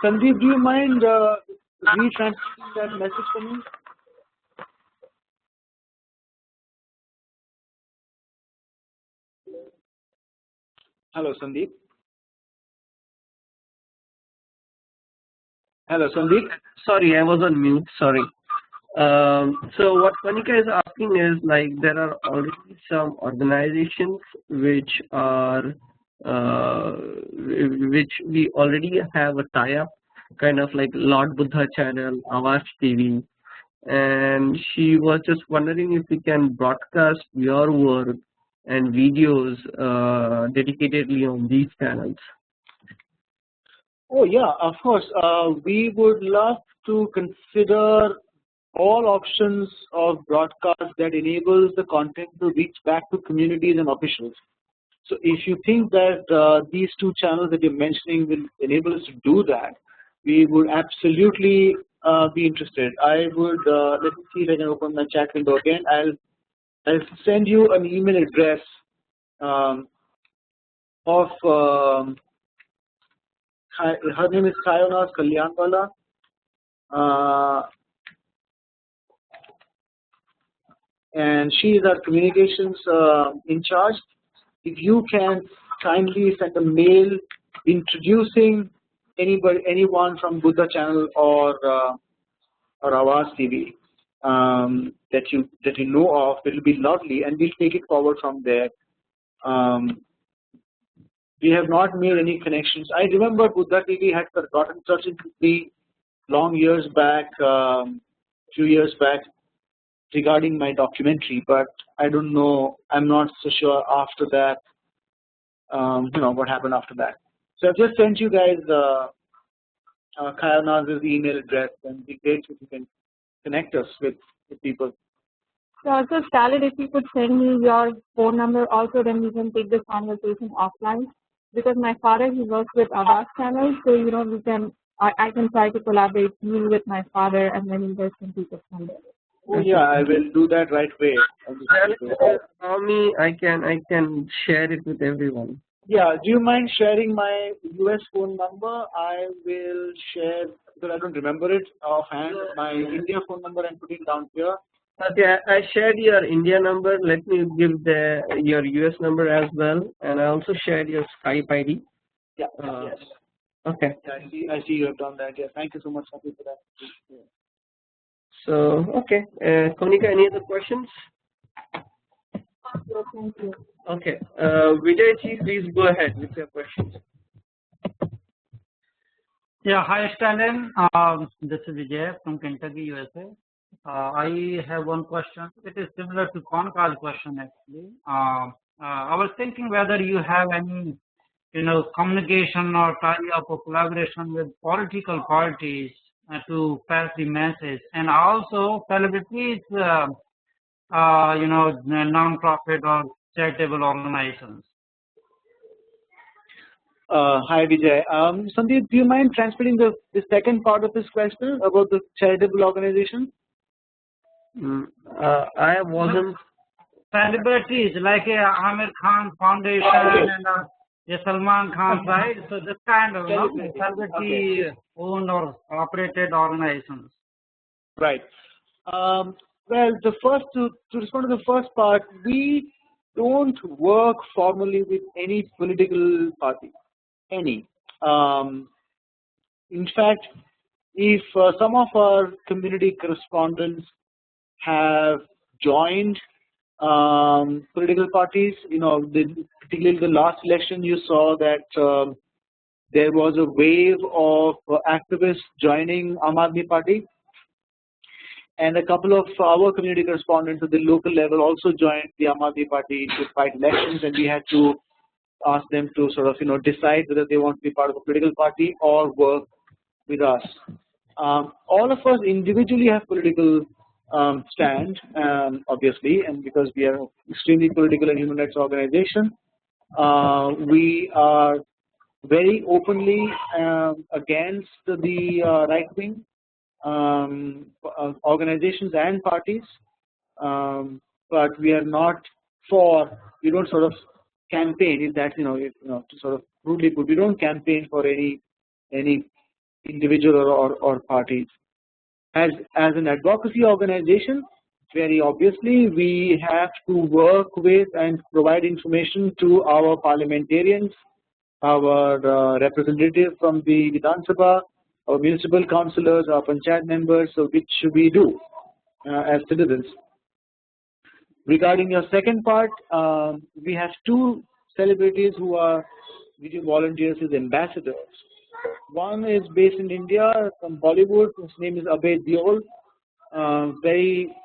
Sandeep, do you mind retranslating that message for me? Hello, Sandeep. Hello, Sandeep. Sorry, I was on mute. Sorry. So what Monica is asking is, like, there are already some organizations which are which we already have a tie-up, kind of like Lord Buddha channel, Avas TV, and she was just wondering if we can broadcast your work and videos dedicatedly on these channels. Oh yeah, of course. We would love to consider all options of broadcast that enables the content to reach back to communities and officials. So if you think that these two channels that you're mentioning will enable us to do that, we would absolutely be interested. I would let me see if I can open my chat window again. I'll send you an email address of her name is Sayonara Kalyanwala. And she is our communications in charge. If you can kindly send a mail introducing anyone from Buddha channel or Awaz TV that you know of, it will be lovely, and we'll take it forward from there. We have not made any connections. I remember Buddha TV had gotten in touch with me long years back, few years back, regarding my documentary, but I don't know. I'm not so sure after that. What happened after that. So I've just sent you guys Kayana's email address, and it'd be great if you can connect us with people. So also, Stalin, if you could send me your phone number also, then we can take this conversation offline. Because my father, he works with Abbas channel, so we can. I can try to collaborate you with my father, and then you guys can take it from there. Oh yeah, I will do that right away. Allow me, I can share it with everyone. Yeah, do you mind sharing my US phone number? I will share, because I don't remember it offhand, my India phone number and put it down here. Okay, I shared your India number. Let me give your US number as well, and I also shared your Skype ID. Yeah. Yes. Okay. Yeah, I see you have done that. Yeah, thank you so much for that. Yeah. So okay, Konika, any other questions? Yes, thank you. Okay, Vijay ji, please go ahead with your questions. Yeah, hi Stalin. This is Vijay from Kentucky, USA. I have one question. It is similar to Conkal's question actually. I was thinking whether you have any, communication or tie-up or collaboration with political parties to pass the message, and also celebrities, non-profit or charitable organizations. Hi Vijay. Sandeep, do you mind transmitting the second part of this question about the charitable organization? I wasn't. Celebrities like Amir Khan Foundation and Salman Khan, right? So this kind of celebrity owned or operated organizations. Right. Well, the first to respond to the first part, we don't work formally with any political party. Any. In fact, if some of our community correspondents have joined political parties, particularly the last election, you saw that there was a wave of activists joining Aam Aadmi Party, and a couple of our community correspondents at the local level also joined the Aam Aadmi Party to fight elections, and we had to ask them to sort of decide whether they want to be part of a political party or work with us. All of us individually have political stand, obviously, and because we are extremely political and human rights organization, we are very openly against the right wing organizations and parties, but we are not for. We don't sort of campaign. If that to sort of rudely put, we don't campaign for any individual or parties. As an advocacy organization, very obviously we have to work with and provide information to our parliamentarians, our representative from the Vidhan Sabha, our municipal councillors, our panchayat members, so which we do as citizens. Regarding your second part, we have two celebrities who are video volunteers as ambassadors. One is based in India from Bollywood. His name is Abhay Deol. Very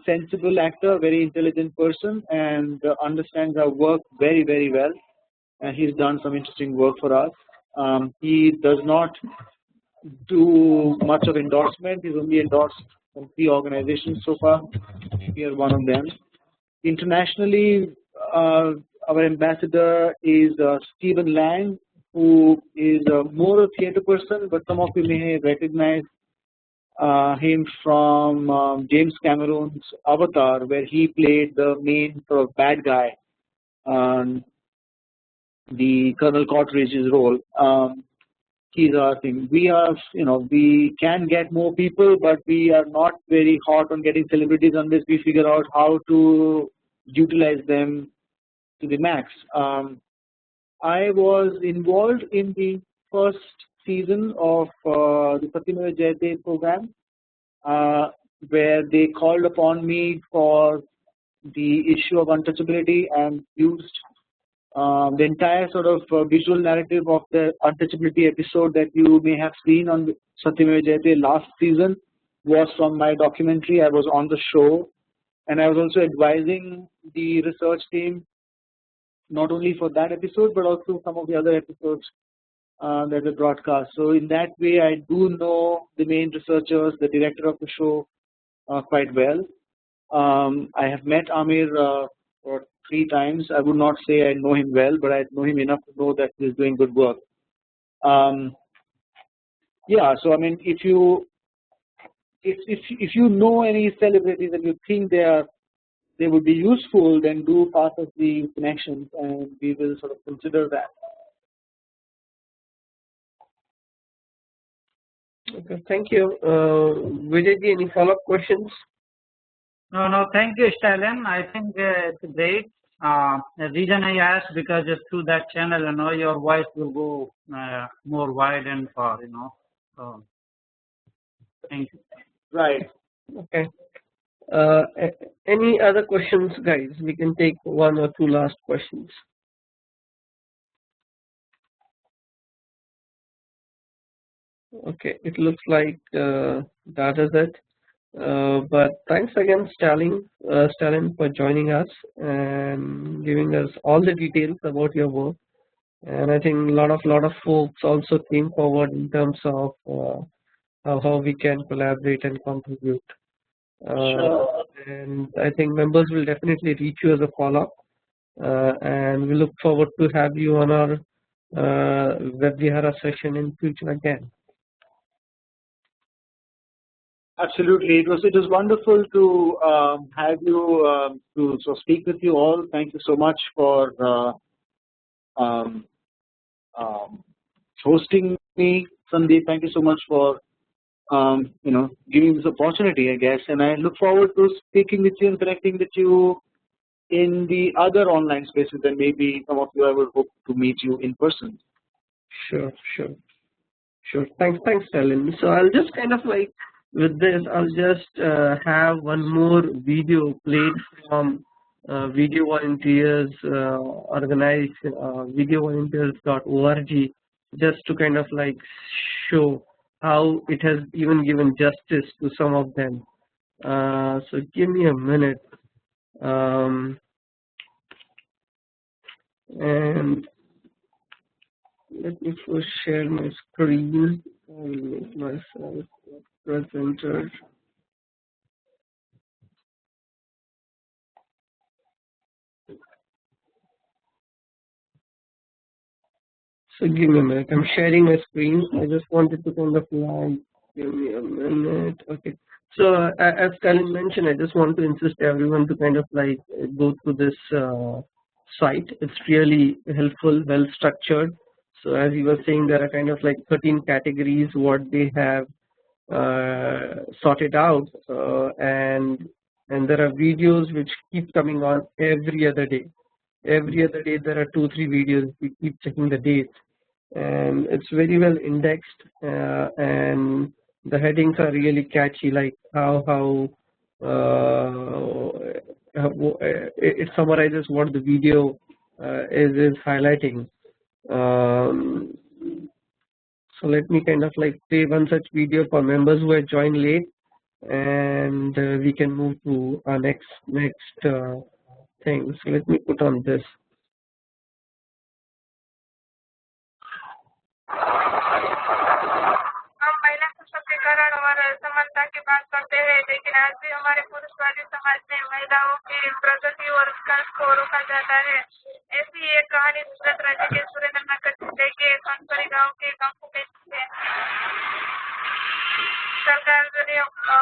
sensible actor, very intelligent person, and understands our work very, very well. And he's done some interesting work for us. He does not do much of endorsement. He's only endorsed from 3 organizations so far. We are one of them. Internationally, our ambassador is Stephen Lang, who is more a theatre person, but some of you may recognize him from James Cameron's Avatar, where he played the main sort of bad guy, the Colonel Cottridge's role. He's our thing. We are, we can get more people, but we are not very hot on getting celebrities unless we figure out how to utilize them to the max. I was involved in the first season of the Satyameva Jayate program, where they called upon me for the issue of untouchability and used the entire sort of visual narrative of the untouchability episode that you may have seen on Satyameva Jayate last season was from my documentary. I was on the show, and I was also advising the research team not only for that episode but also some of the other episodes that were broadcast. So in that way, I do know the main researchers, the director of the show quite well. I have met Amir for 3 times. I would not say I know him well, but I know him enough to know that he's doing good work. Yeah, so I mean, if you know any celebrities and you think they would be useful, then do pass us the connections, and we will sort of consider that. Okay, thank you. Vijay, any follow-up questions? No, thank you, Stalin. I think it's great. The reason I asked, because just through that channel, your voice will go more wide and far, So, thank you. Right. Okay. Any other questions, guys? We can take 1 or 2 last questions. Okay, it looks like that is it. But thanks again, Stalin, for joining us and giving us all the details about your work. And I think a lot of folks also came forward in terms of how we can collaborate and contribute. Sure. And I think members will definitely reach you as a follow-up. And we look forward to have you on our Vihara session in future again. Absolutely, it was wonderful to have you to speak with you all. Thank you so much for hosting me, Sandeep. Thank you so much for giving this opportunity, I guess. And I look forward to speaking with you and connecting with you in the other online spaces, and maybe some of you I would hope to meet you in person. Sure. Thanks, Stalin. So I'll just kind of like, with this, I'll just have one more video played from Video Volunteers organized videovolunteers.org, just to kind of like show how it has even given justice to some of them. So give me a minute, and let me first share my screen and make myself a presenter. So give me a minute. I'm sharing my screen. I just wanted to kind of like, give me a minute. Okay. So as Stalin mentioned, I just want to insist everyone to kind of like go to this site. It's really helpful, well structured. So as you were saying, there are kind of like 13 categories what they have sorted out, and there are videos which keep coming on every other day. Every other day there are 2-3 videos. We keep checking the dates, and it's very well indexed, and the headings are really catchy, like how it summarizes what the video is highlighting. So let me kind of like play one such video for members who have joined late, and we can move to our next thing. So let me put on this. महिला सशक्तीकरणवर समानता की बात करते हैं, लेकिन आज भी हमारे पुरुषवादी समाज में महिलाओं की प्रगति और विकास को रोका जाता है। ऐसी एक कहानी गुजरात राज्य के सुरेंद्र नगर जिले के कनपरी गाँव के कंकु बेन है। सरकार ने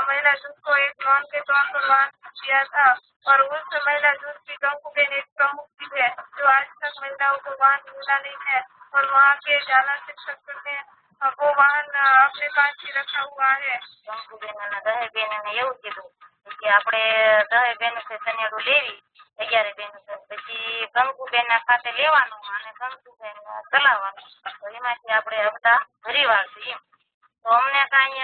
महिला जूथ को एक लोन के तौर पर वाहन दिया था और उस महिला जूथ की कंकु बेन एक प्रमुख थी है, जो आज तक महिलाओं को वाहन मिला नहीं है और वहाँ के जाला शिक्षक ने वो वाहन अपने पास ही रखा हुआ है। કંકુ બેન અને દહે બેન એવું કીધું કે આપણે દહે બેન સનેડું લેવી 11 બેન પછી કંકુ બેન ના ખાતે લેવાનું અને કંકુ બેન ચલાવવાનું, તો એમાંથી આપણે હપ્તા ભરી વાળશું એમ. તો અમને કાંઈ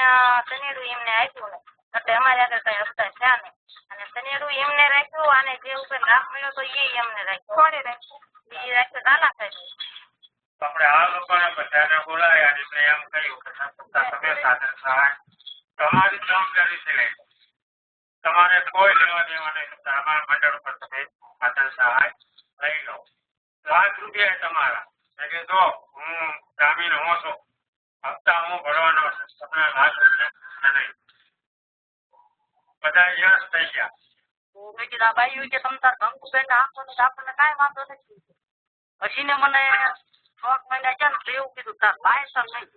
સનેડું એમને આપ્યું નહીં, એટલે અમારે આગળ કાંઈ હપ્તા થયા નહીં અને સનેડું એમને રાખ્યું અને જે ઉપર લાભ મળ્યો તો એ એમને રાખ્યો. કોણે રાખ્યું? એ રાખ્યો દાલા સાહેબ. આપણે આ લોકોને બધાને બોલાવ્યા અને એમ કહ્યું કે તમે સાધન સહાય તમારી જવાબદારી છે લઈ લો, તમારે કોઈ લેવા દેવા નહીં, તમારા મંડળ પર તમે સાધન સહાય લઈ લો. ₹1,00,000 તમારા એટલે જો હું ગ્રામીણ હું છું, હપ્તા હું ભરવાનો છું, તમને ₹1,00,000 નહીં. બધા યસ થઈ ગયા. મેં કીધું આ ભાઈ કે તમે તાર કંકુ બેન આપો ને આપણને કાંઈ વાંધો નથી. પછી ને મને 6 મહિના છે ને તો એવું કીધું તાર લાયસન્સ નહીં.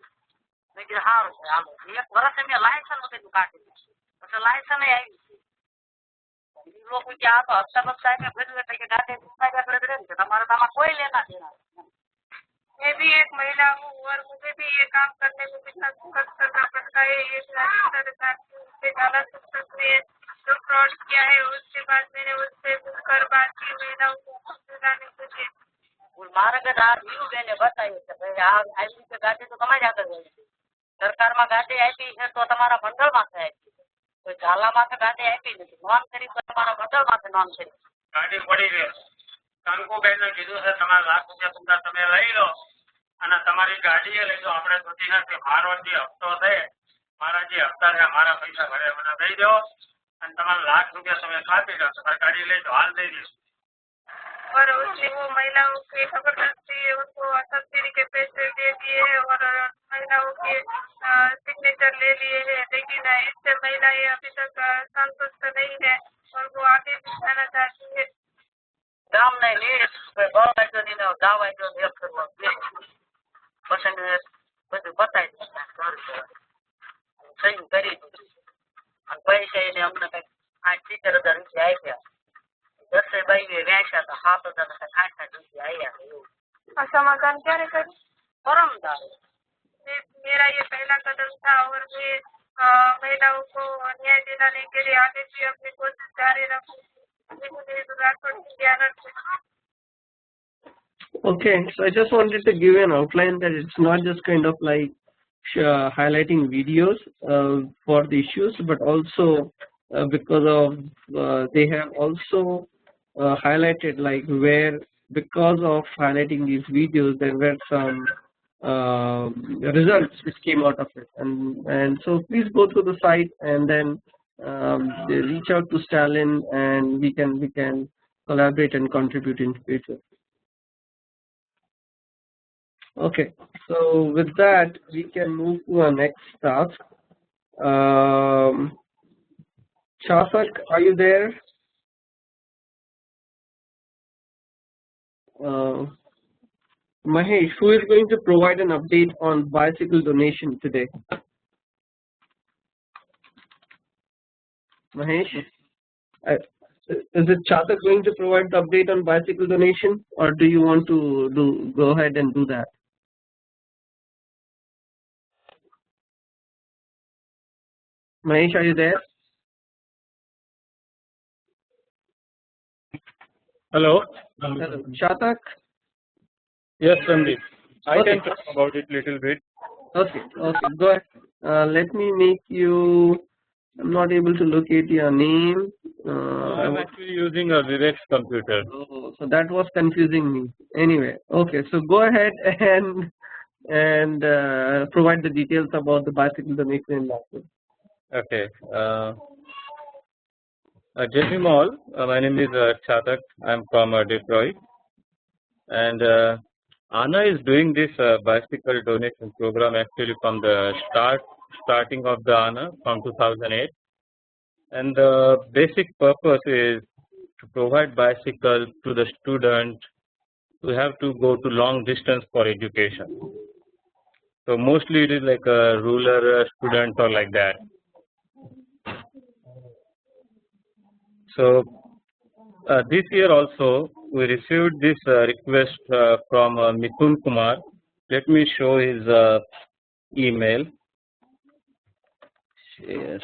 મેં કીધું સારું છે હાલો. 1 વર્ષે મેં લાયસન્સ કીધું કાઢી પછી લાયસન્સ આવ્યું. એ લોકો કે આ તો હપ્તા બપ્તા એટલે ભર્યું એટલે કે ગાડી તમારે તમારે કોઈ લેના દેના. मैं भी एक महिला हूँ और मुझे भी ये काम करने में कितना संघर्ष करना पड़ता है। एक राज्य सरकार से जाला शिक्षक ने जो फ्रॉड किया है, उसके बाद मैंने उससे कर बात की महिलाओं को दिलाने के लिए। મારા ઘરે આ બીજું બેને બતાવ્યું કે ભાઈ આ આવી રીતે ગાડી તો તમારી આગળ હોય છે, સરકારમાં ગાડી આપી છે તો તમારા મંડળમાં આપી, કોઈ ઝાલામાં તો ગાડી આપી નથી, નોંધ કરી તો તમારા મંડળમાં નોંધ કરી. ગાડી પડી રહે. કંકુબેને કીધું છે તમારા ₹1,00,000 તમે લઈ લો અને તમારી ગાડીએ લઈ લો. આપણે જોતી નથી. મારો જે હપ્તો છે, મારા જે હપ્તા છે, મારા પૈસા ઘરે મને દઈ દો અને તમારા ₹1,00,000 તમે કાપી લો. તમારી ગાડી લઈ લો, હાલ દઈ દઈશું. और उसने वो महिलाओं की जबरदस्ती उनको सब्सिडी के पैसे दे दिए हैं और महिलाओं के सिग्नेचर ले लिए हैं, लेकिन इससे महिलाएं अभी तक संतुष्ट नहीं है और वो आगे भी जाना चाहती है. ગામ નહીં લીડ ગવર્મેન્ટ દાવા એક કરવા પછી બધું બતાવી સહી કરી દીધું અને પૈસા એને અમને કઈક 8-70,000 આપ્યા. 10 બાઈ વેચ્યા હતા 7,000 ₹8,000 આવ્યા. એવું समाधान क्या करें? પરમદાર मेरा ये पहला कदम था और मैं महिलाओं को न्याय दिलाने के लिए आगे भी अपनी कोशिश जारी रखूंगी. Okay, so I just wanted to give an outline that it's not just kind of like highlighting videos for the issues, but also because of they have also highlighted like where because of highlighting these videos there were some results which came out of it, and so please go to the site and then they reach out to Stalin and we can collaborate and contribute in future. Okay, so with that we can move to our next task. Shasak, are you there? Mahesh, who is going to provide an update on bicycle donation today? Mahesh, is it Chatak going to provide the update on bicycle donation, or do you want to go ahead and do that? Mahesh, are you there? Hello. Hello. Chatak? Yes, Sandeep. I Okay. can talk about it little bit. Okay, go ahead. Let me make you. I'm not able to locate your name. I'm actually using a Vivek's computer. Oh, so that was confusing me. Anyway, okay, so go ahead and provide the details about the bicycle donation in Nagpur. Okay. Jai Hind all. My name is Chatak. I'm from Detroit, and Anna is doing this bicycle donation program actually from the start starting of the ANA from 2008, and the basic purpose is to provide bicycle to the student who have to go to long distance for education. So mostly it is like a rural student or like that. So this year also we received this request from Mithun Kumar. Let me show his email. Yes.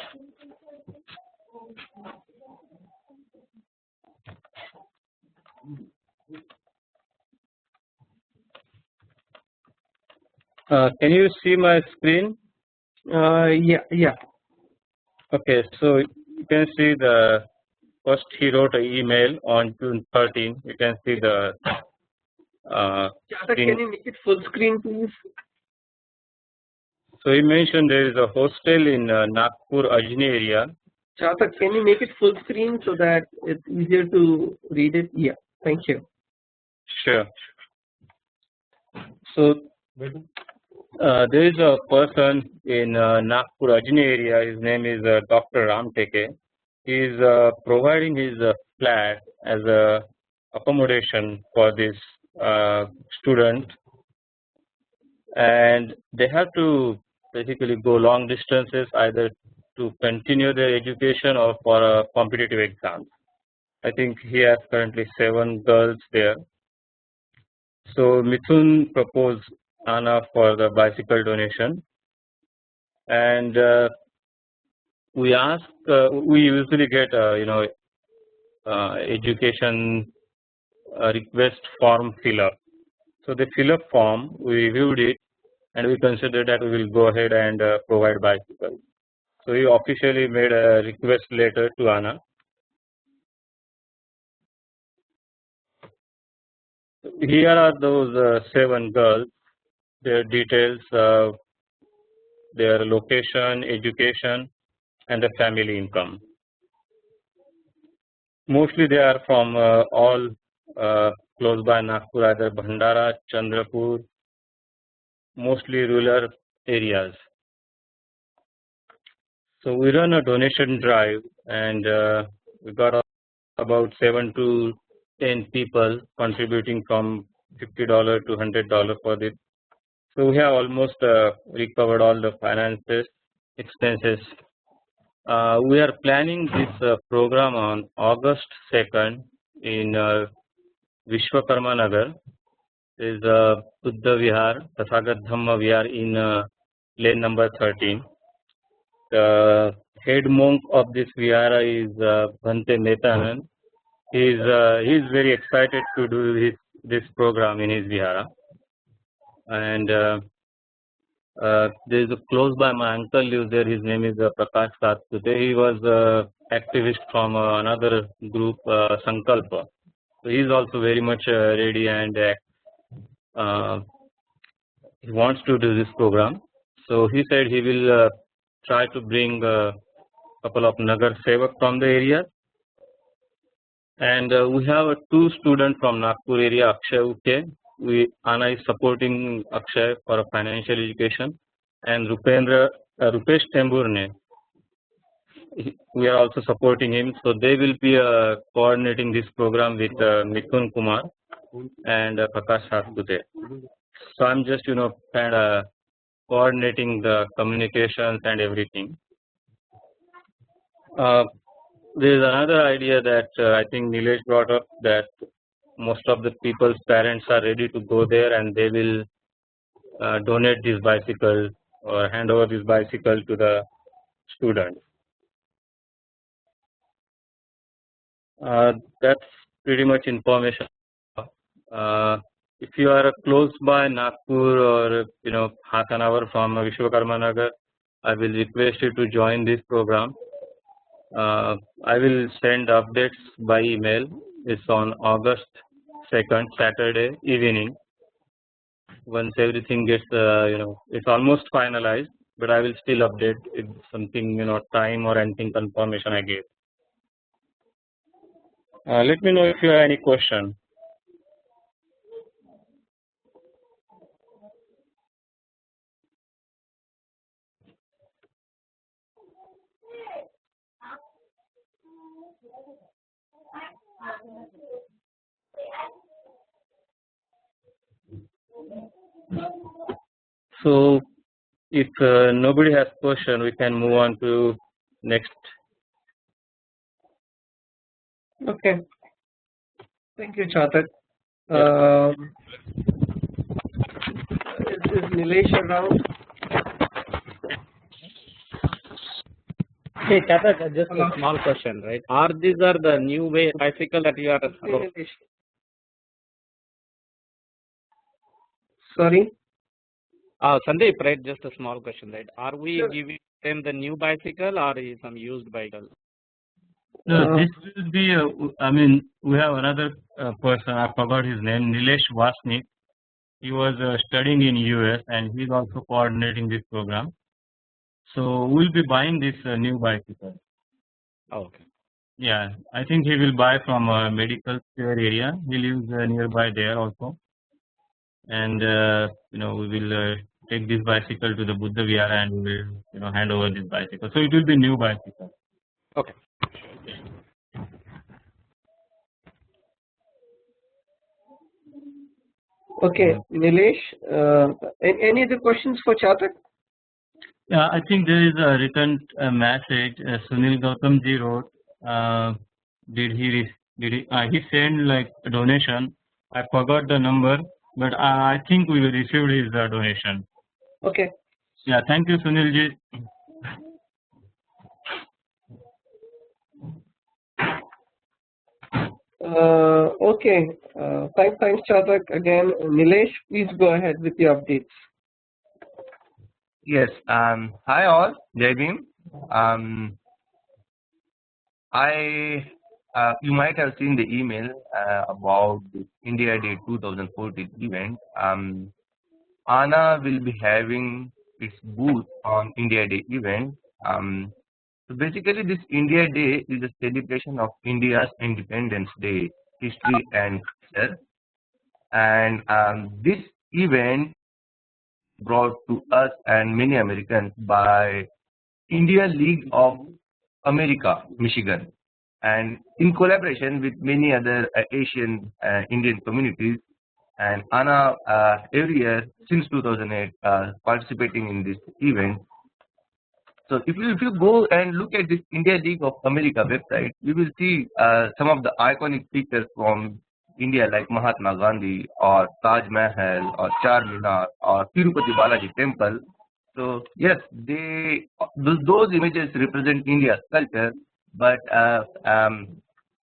Can you see my screen? Yeah. Okay, so you can see the first he wrote an email on June 13. You can see the Can you make it full screen, please? So he mentioned there is a hostel in Nagpur, Ajni area. Chatak, can you make it full screen so that it's easier to read it? Yeah, thank you. Sure. So there is a person in Nagpur, Ajni area. His name is Dr. Ram Teke. He is providing his flat as a accommodation for this student, and they have to basically go long distances either to continue their education or for a competitive exam. I think he has currently 7 girls there. So Mithun proposed ANA for the bicycle donation, and we ask. We usually get education request form fill up. So they fill up form. We reviewed it, and we considered that we will go ahead and provide bicycle. So we officially made a request letter to ANA. Here are those 7 girls. Their details, their location, education, and the family income. Mostly they are from all close by Nagpur, either Bhandara, Chandrapur, mostly rural areas. So we run a donation drive, and we got about 7 to 10 people contributing from $50 to $100 for this. So we have almost recovered all the finances, expenses. We are planning this program on August 2nd in Vishwakarma Nagar. Is Buddha Vihara, Tathagat Dhamma Vihara in lane number 13. The head monk of this Vihara is Bhante Netanand. He is very excited to do this program in his Vihara. And there is a close by my uncle lives there. His name is Prakash Satpute. He was activist from another group, Sankalpa. So he is also very much ready, and he wants to do this program. So he said he will try to bring a couple of Nagar Sevak from the area. And we have 2 students from Nagpur area, Akshay Uke. ANA is supporting Akshay for a financial education, and Rupesh Temburne. We are also supporting him. So they will be coordinating this program with Mithun Kumar and Prakash Satpute. So I'm just kind of coordinating the communications and everything. There is another idea that I think Nilesh brought up, that most of the people's parents are ready to go there, and they will donate this bicycle or hand over this bicycle to the students. That's pretty much information. If you are close by Nagpur or half an hour from Vishwakarma Nagar, I will request you to join this program. I will send updates by email. It's on August 2nd, Saturday evening. Once everything gets, it's almost finalized, but I will still update if something, time or anything confirmation I gave. Let me know if you have any question. So if nobody has question, we can move on to next. Okay. Thank you, Chatak. Is Nilesh around? Hey, Chatak, just a small question, right? These are the new way bicycle that you are? Nilesh. Sorry. Sandeep, right? Just a small question, right? Are we giving them the new bicycle or is some used bicycle? No, this will be. I mean, we have another person. I forgot his name. Nilesh Vasnik. He was studying in US and he's also coordinating this program. So we'll be buying this new bicycle. Oh, okay. Yeah, I think he will buy from a medical care area. He lives nearby there also, and we will take this bicycle to the Buddha Vihara and we will hand over this bicycle. So it will be new bicycle. Okay. Okay, Nilesh. Any other questions for Chatak? Yeah, I think there is a written message. Sunil Gautamji wrote. Did he send like a donation? I forgot the number, but I think we received his donation. Okay. Yeah, thank you, Sunilji. Okay. Thanks, Chatak. Again, Nilesh, please go ahead with your updates. Yes. Hi all. Jai Bhim. You might have seen the email about the India Day 2014 event. ANA will be having its booth on India Day event. So basically, this India Day is a celebration of India's Independence Day history and culture. And this event brought to us and many Americans by India League of America, Michigan, and in collaboration with many other Asian Indian communities. And ANA every year since 2008 participating in this event. So if you go and look at this India League of America website, you will see some of the iconic pictures from India like Mahatma Gandhi or Taj Mahal or Charminar or Tirupati Balaji Temple. So yes, those images represent India's culture, but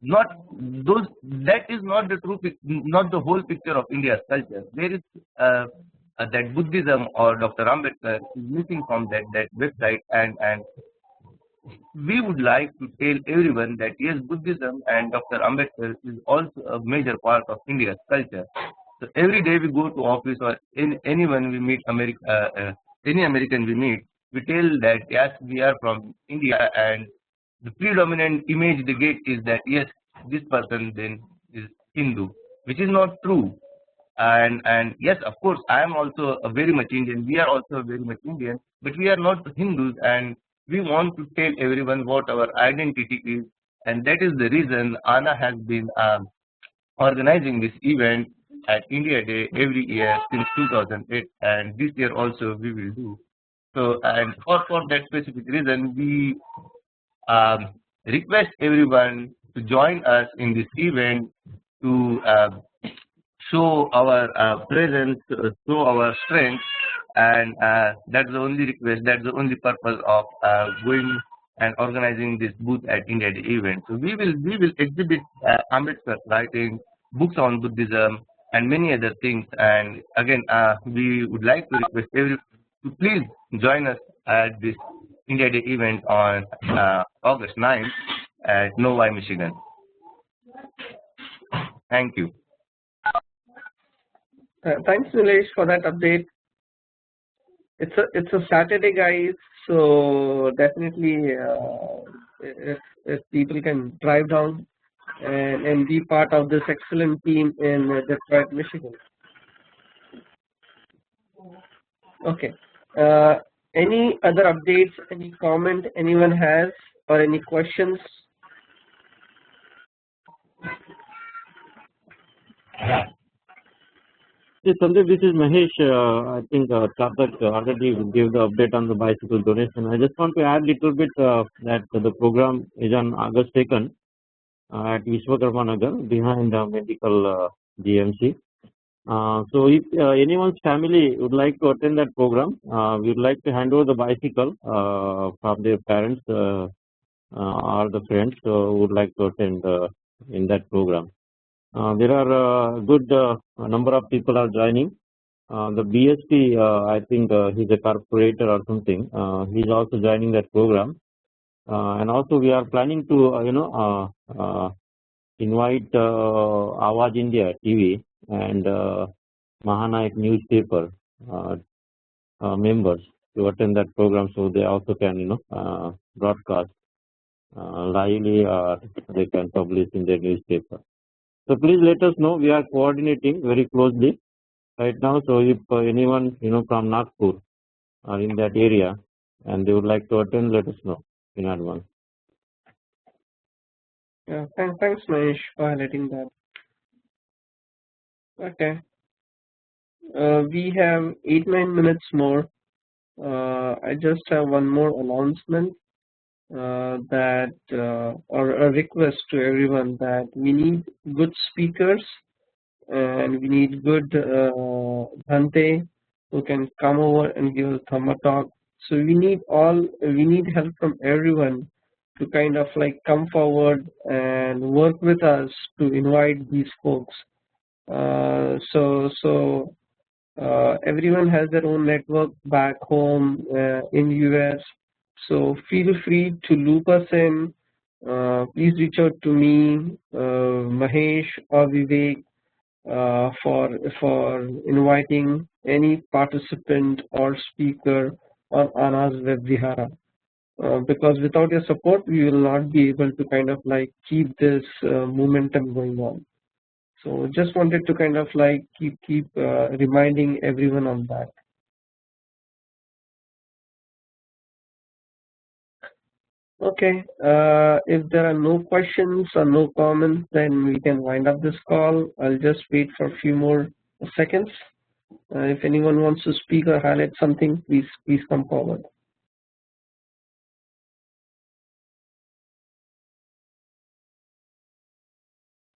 not those. That is not the true, not the whole picture of India's culture. There is that Buddhism or Dr. Ambedkar is missing from that website, and we would like to tell everyone that yes, Buddhism and Dr. Ambedkar is also a major part of India's culture. So every day we go to office or anyone we meet, any American we meet, we tell that yes, we are from India, and the predominant image they get is that yes, this person then is Hindu, which is not true. And yes, of course, I am also a very much Indian. We are also very much Indian, but we are not Hindus, and we want to tell everyone what our identity is, and that is the reason ANA has been organizing this event at India Day every year since 2008, and this year also we will do. So, and for that specific reason, we request everyone to join us in this event to show our presence, show our strength, and that's the only request, that's the only purpose of going and organizing this booth at India Day event. So we will exhibit Ambedkar writing, books on Buddhism, and many other things. And again, we would like to request everyone to please join us at this India Day event on August 9th at Novi, Michigan. Thank you. Thanks, Nilesh, for that update. It's a Saturday, guys. So definitely, if people can drive down and be part of this excellent team in Detroit, Michigan. Okay. Any other updates? Any comment anyone has, or any questions? Hey, Sandeep, this is Mahesh. I think Karthik already gave the update on the bicycle donation. I just want to add a little bit that the program is on August 2nd at Vishwakarma Nagar behind the medical GMC. So if anyone's family would like to attend that program, we would like to hand over the bicycle from their parents or the friends who would like to attend in that program. There are a good number of people are joining. The BSP, I think he's a corporator or something. He's also joining that program, and also we are planning to invite Awaz India TV and Mahanayak newspaper members to attend that program, so they also can broadcast lively, or they can publish in their newspaper. So please let us know. We are coordinating very closely right now. So if anyone from Nagpur are in that area and they would like to attend, let us know in advance. Yeah, thanks Mahesh for highlighting that. Okay, we have 8-9 minutes more. I just have one more announcement that or a request to everyone that we need good speakers and we need good Bhante who can come over and give a Dhamma talk. So we need help from everyone to kind of like come forward and work with us to invite these folks. So everyone has their own network back home in US. So feel free to loop us in. Please reach out to me, Mahesh or Vivek, for inviting any participant or speaker on Anna's Web Vihara. Because without your support, we will not be able to kind of like keep this momentum going on. So just wanted to kind of like keep reminding everyone on that. Okay, if there are no questions or no comments, then we can wind up this call. I'll just wait for a few more seconds. If anyone wants to speak or highlight something, please come forward.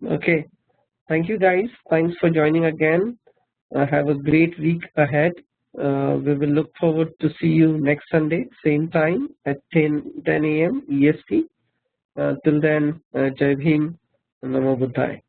Okay, thank you guys. Thanks for joining again. Have a great week ahead. We will look forward to see you next Sunday, same time at 10 a.m. EST. Till then, Jai Bhim, Namo Buddhaya.